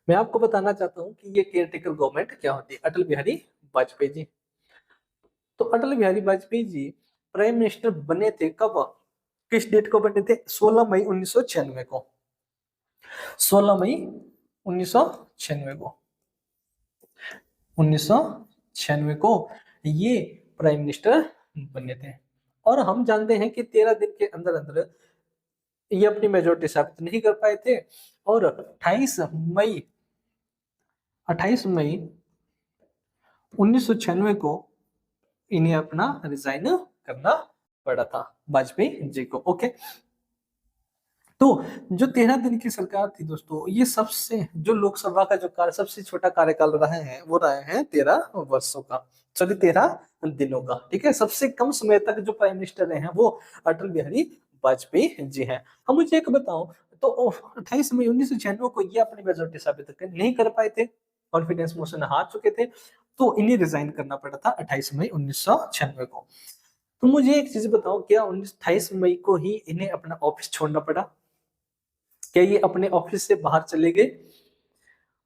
मैं आपको बताना चाहता हूँ कि ये केयर टेकर गवर्नमेंट क्या होती है, अटल बिहारी वाजपेयी जी। तो अटल बिहारी वाजपेयी जी प्राइम मिनिस्टर बने थे कब, किस डेट को बने थे, 16 मई 1996 को, 16 मई 1996 को, 1996 को ये प्राइम मिनिस्टर बने थे। और हम जानते हैं कि 13 दिन के अंदर अंदर ये अपनी मेजोरिटी साबित नहीं कर पाए थे, और 28 मई 1996 को इन्हें अपना रिजाइन करना पड़ा था, वाजपेयी जी को। ओके, तो जो 13 दिन की सरकार थी दोस्तों, ये सबसे, जो लोकसभा का जो सबसे छोटा कार्यकाल रहे हैं वो रहे हैं 13 वर्षों का, सॉरी 13 दिनों का, ठीक है। सबसे कम समय तक जो प्राइम मिनिस्टर रहे हैं वो अटल बिहारी वाजपेयी जी हैं। हम मुझे एक बताओ, तो 28 मई 1996 को ये अपनी मेजोरिटी साबित नहीं कर पाए थे, कॉन्फिडेंस मोशन हार चुके थे, तो इन्हें रिजाइन करना पड़ा था 28 मई 1996 को। तो मुझे एक चीज बताओ, क्या 28 मई को ही इन्हें अपना ऑफिस छोड़ना पड़ा, क्या ये अपने ऑफिस से बाहर चले गए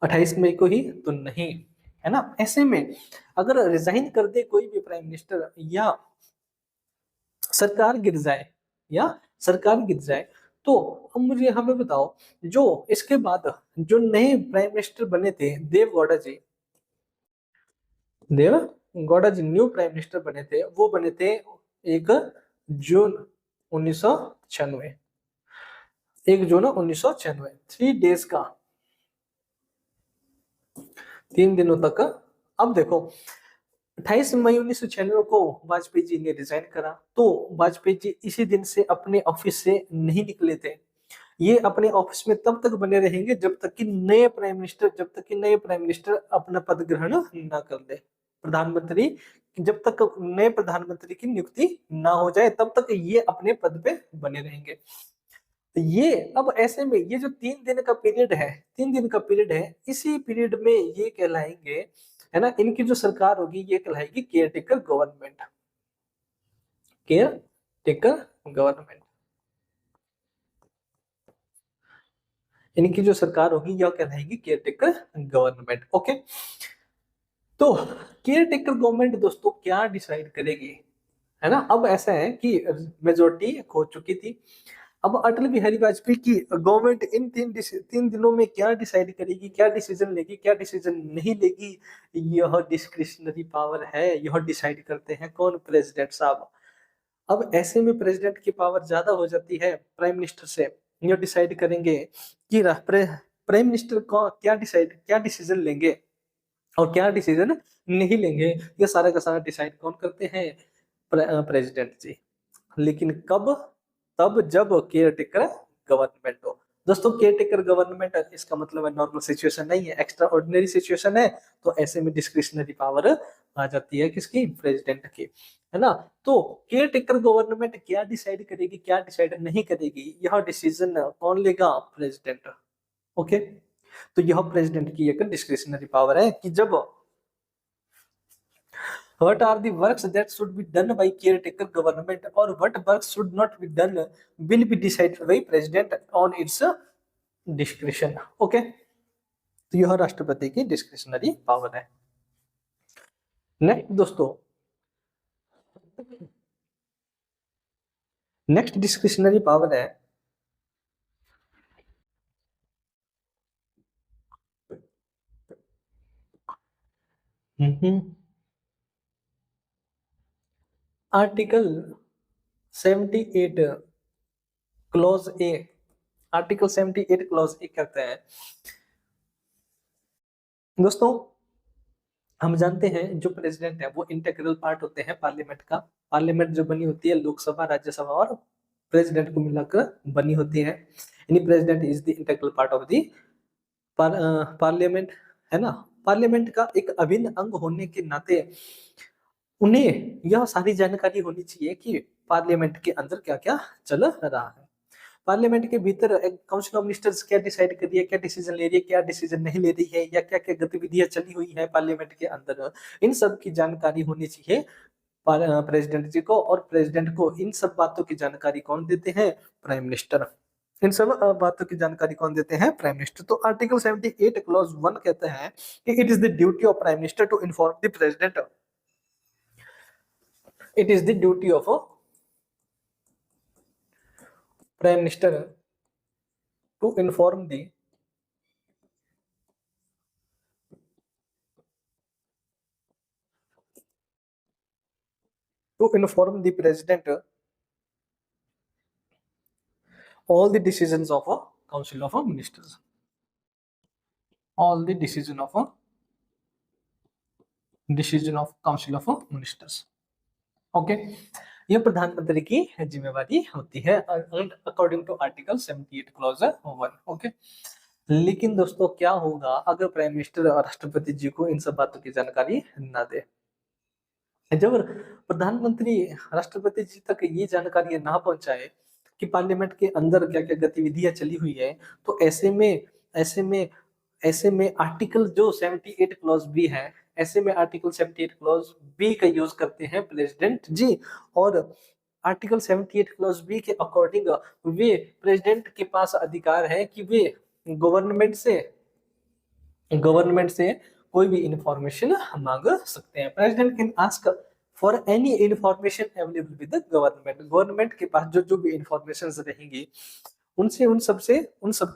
28 मई को ही, तो नहीं, है ना। ऐसे में अगर रिजाइन कर दे कोई भी प्राइम मिनिस्टर, या सरकार गिर जाए, तो अब मुझे हमें बताओ, जो इसके बाद जो नए प्राइम मिनिस्टर बने थे, देव गौड़ा जी न्यू प्राइम मिनिस्टर बने थे, वो बने थे 1 जून 1996, 1 जून 1996, 3 डेज का, 3 दिनों तक। अब देखो 28 मई 1996 को वाजपेयी जी ने रिजाइन करा, तो वाजपेयी जी इसी दिन से अपने ऑफिस से नहीं निकले थे। ये अपने ऑफिस में तब तक बने रहेंगे जब तक कि नए प्राइम मिनिस्टर अपना पद ग्रहण ना कर ले। प्रधानमंत्री, जब तक नए प्रधानमंत्री की नियुक्ति ना हो जाए तब तक ये अपने पद पे बने रहेंगे। तो ये अब ऐसे में ये जो 3 दिन का पीरियड है, 3 दिन का पीरियड है, इसी पीरियड में ये कहलाएंगे, है ना, इनकी जो सरकार होगी ये कहलाएगी caretaker government, caretaker government. इनकी जो सरकार होगी यह कहलाएगी केयर टेकर गवर्नमेंट। ओके, तो केयर टेकर गवर्नमेंट दोस्तों क्या डिसाइड करेगी, है ना। अब ऐसा है कि मेजोरिटी खो चुकी थी। अब अटल बिहारी वाजपेयी की गवर्नमेंट इन 3 दिनों में क्या डिसाइड करेगी, क्या डिसीजन लेगी, क्या डिसीजन नहीं लेगी, यह डिस्क्रिशनरी पावर है, यह डिसाइड करते हैं कौन, प्रेसिडेंट साहब। अब ऐसे में प्रेसिडेंट की पावर ज्यादा हो जाती है प्राइम मिनिस्टर से। यह डिसाइड करेंगे कि प्राइम मिनिस्टर को क्या डिसीजन लेंगे और क्या डिसीजन नहीं लेंगे, ये सारा का सारा डिसाइड कौन करते हैं, प्रेसिडेंट जी। लेकिन कब, तब जब केयर टेकर गवर्नमेंट हो। दोस्तों केयर टेकर गवर्नमेंट इसका मतलब है नॉर्मल सिचुएशन नहीं है, एक्स्ट्रा ऑर्डिनरी सिचुएशन है, तो ऐसे में डिस्क्रिशनरी पावर आ जाती है किसकी, प्रेसिडेंट की, है ना। तो केयर टेकर गवर्नमेंट क्या डिसाइड करेगी, क्या डिसाइड नहीं करेगी, यह डिसीजन कौन लेगा, प्रेसिडेंट। ओके, तो यह प्रेसिडेंट की एक डिस्क्रिशनरी पावर है कि जब what are the works that should be done by caretaker government or what works should not be done will be decided by president on its discretion। Okay, तो यह राष्ट्रपति की डिस्क्रिशनरी पावर है। Next दोस्तों, next discretionary power है article 78 clause A. Article 78 clause A कहते हैं दोस्तों, हम जानते हैं जो प्रेसिडेंट है वो इंटेग्रल पार्ट होते हैं पार्लियामेंट का। पार्लियामेंट जो बनी होती है लोकसभा, राज्यसभा और प्रेसिडेंट को मिलाकर बनी होती है, यानी president is the integral part of the parliament, है ना। पार्लियामेंट का एक अभिन्न अंग होने के नाते उन्हें यह सारी जानकारी होनी चाहिए कि पार्लियामेंट के अंदर क्या क्या चल रहा है। पार्लियामेंट के भीतर एक काउंसिल ऑफ मिनिस्टर्स क्या डिसाइड कर रही है, क्या डिसीजन ले रही है, क्या डिसीजन नहीं ले रही है, या क्या क्या गतिविधियां चली हुई है पार्लियामेंट के अंदर, इन सब की जानकारी होनी चाहिए प्रेसिडेंट जी को। और प्रेसिडेंट को इन सब बातों की जानकारी कौन देते हैं, प्राइम मिनिस्टर। इन सब बातों की जानकारी कौन देते हैं, प्राइम मिनिस्टर। तो आर्टिकल 78 क्लॉज 1 कहते हैं कि it is the duty of prime minister to inform the president, it is the duty of a prime minister to inform the president all the decisions of a council of ministers, all the decision of council of ministers। Okay, ये प्रधानमंत्री की जिम्मेवारी होती है according to article 78 clause 1। Okay, लेकिन दोस्तों क्या होगा अगर प्राइम मिनिस्टर और राष्ट्रपति जी को इन सब बातों की जानकारी ना दे। जब प्रधानमंत्री राष्ट्रपति जी तक ये जानकारी ना पहुंचाए कि पार्लियामेंट के अंदर क्या क्या गतिविधियां चली हुई है, तो ऐसे में आर्टिकल जो 78 क्लॉज बी है, ऐसे में आर्टिकल 78 क्लॉज बी का यूज करते हैं प्रेसिडेंट जी। और आर्टिकल 78 क्लॉज बी के अकॉर्डिंग वे प्रेसिडेंट के पास अधिकार है कि वे गवर्नमेंट से कोई भी इंफॉर्मेशन मांग सकते हैं। President can ask for any information available with the government. Government के पास जो भी इंफॉर्मेशन रहेंगी उनसे उन सब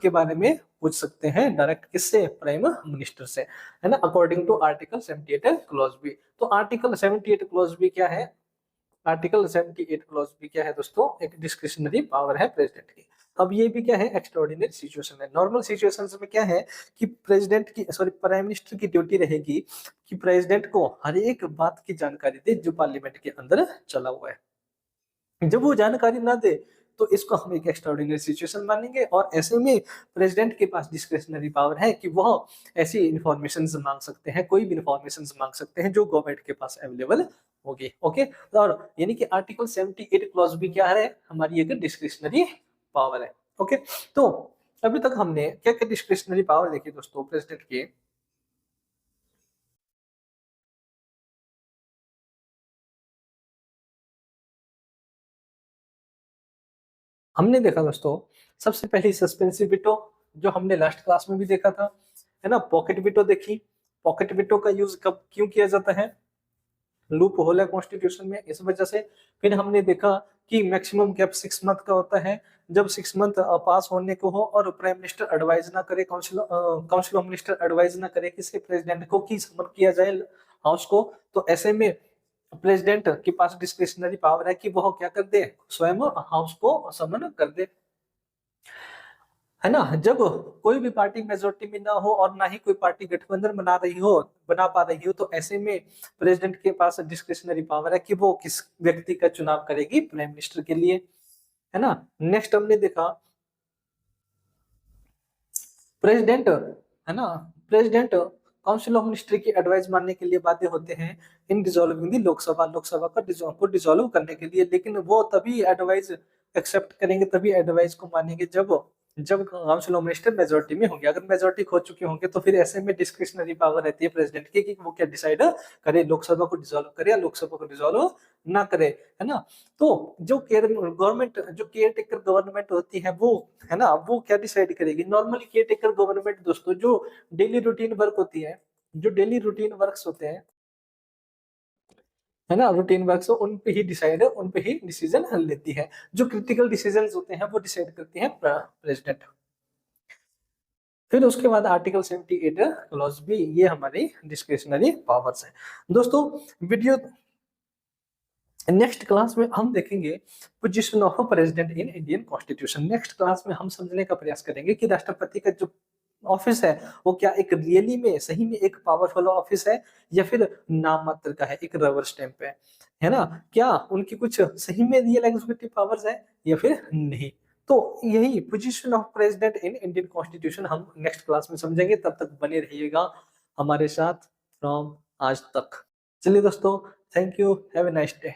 के बारे में पूछ सकते हैं डायरेक्ट, किससे, प्राइम मिनिस्टर से, है ना, according to article 78 clause B. तो आर्टिकल 78 क्लॉज बी क्या है, आर्टिकल 78 क्लॉज भी क्या है दोस्तों, एक डिस्क्रिशनरी पावर है प्रेसिडेंट की। अब ये भी क्या है, एक्स्ट्राऑर्डिनरी सिचुएशन है। नॉर्मल सिचुएशंस में क्या है कि प्रेसिडेंट की प्राइम मिनिस्टर की ड्यूटी रहेगी कि प्रेसिडेंट को हर एक बात की जानकारी दे जो पार्लियामेंट के अंदर चला हुआ है। जब वो जानकारी ना दे तो इसको हम एक एक्स्ट्राऑर्डिनरी सिचुएशन मानेंगे, और ऐसे में प्रेसिडेंट के पास डिस्क्रिशनरी पावर है कि वह ऐसी इंफॉर्मेशन मांग सकते हैं, कोई भी इंफॉर्मेशन मांग सकते हैं जो गवर्नमेंट के पास अवेलेबल होगी। ओके, और यानी कि आर्टिकल 78 क्लॉज भी क्या है, हमारी एक डिस्क्रिशनरी पावर है। ओके, तो अभी तक हमने क्या क्या डिस्क्रिशनरी पावर देखी दोस्तों प्रेसिडेंट के। हमने देखा दोस्तों, सबसे पहले सस्पेंसिव विटो, जो हमने लास्ट क्लास में भी देखा था, है ना। पॉकेट विटो देखी, पॉकेट विटो का यूज कब क्यों किया जाता है, लूप होल है कॉन्स्टिट्यूशन में, इस वजह से। फिर हमने देखा कि मैक्सिमम गैप 6 मंथ का होता है, जब 6 मंथ पास होने को हो और प्राइम मिनिस्टर एडवाइज ना करे, काउंसिल ऑफ मिनिस्टर एडवाइज ना करे किसी प्रेसिडेंट को कि समन किया जाए हाउस को, तो ऐसे में प्रेसिडेंट के पास डिस्क्रिशनरी पावर है कि वह क्या कर दे, स्वयं हाउस को समन कर दे, है ना। जब कोई भी पार्टी मेजोरिटी में ना हो और ना ही कोई पार्टी गठबंधन बना पा रही हो, तो ऐसे में प्रेसिडेंट के पास डिस्क्रिशनरी पावर है कि वो किस व्यक्ति का चुनाव करेगी प्राइम मिनिस्टर के लिए, है ना। नेक्स्ट हमने देखा प्रेसिडेंट, है ना, प्रेसिडेंट काउंसिल ऑफ मिनिस्टर की एडवाइस मानने के लिए बाध्य होते हैं इन डिसॉल्विंग दी लोकसभा, लोकसभा का डिसॉल्व करने के लिए, लेकिन वो तभी एडवाइस एक्सेप्ट करेंगे, तभी एडवाइस को मानेंगे जब जब काउंसिल ऑफ मिनिस्टर मेजोरिटी में होंगे। अगर मेजोरिटी खो चुके होंगे तो फिर ऐसे में डिस्क्रिशनरी पावर रहती है प्रेसिडेंट की कि वो क्या डिसाइड करे, लोकसभा को डिसॉल्व करे या लोकसभा को डिसॉल्व ना करे, है ना। तो जो केयर टेकर गवर्नमेंट होती है वो, है ना, वो क्या डिसाइड करेगी। नॉर्मली केयर टेकर गवर्नमेंट दोस्तों जो डेली रूटीन वर्क होती है, जो डेली रूटीन वर्क्स होते हैं, है ना, रूटीन वर्क्स, उन पे ही डिसाइड, उन पे ही डिसीजन लेती है। जो क्रिटिकल डिसीजन होते हैं वो डिसाइड करती है प्रेसिडेंट। फिर उसके बाद आर्टिकल 78 क्लॉज बी, ये हमारी डिस्क्रिशनरी पावर्स है दोस्तों। वीडियो नेक्स्ट क्लास में हम देखेंगे position of president in Indian constitution. Next class में हम समझने का प्रयास करेंगे कि राष्ट्रपति का जो ऑफिस है वो क्या एक रियली में सही में एक पावरफुल ऑफिस है या फिर नाम मात्र का है, एक रबर स्टैंप है ना। क्या उनकी कुछ सही में रियल एग्जीक्यूटिव पावर्स है या फिर नहीं। तो यही position of president in Indian constitution हम नेक्स्ट क्लास में समझेंगे। तब तक बने रहिएगा हमारे साथ फ्रॉम आज तक। चलिए दोस्तों, thank you, have a nice day.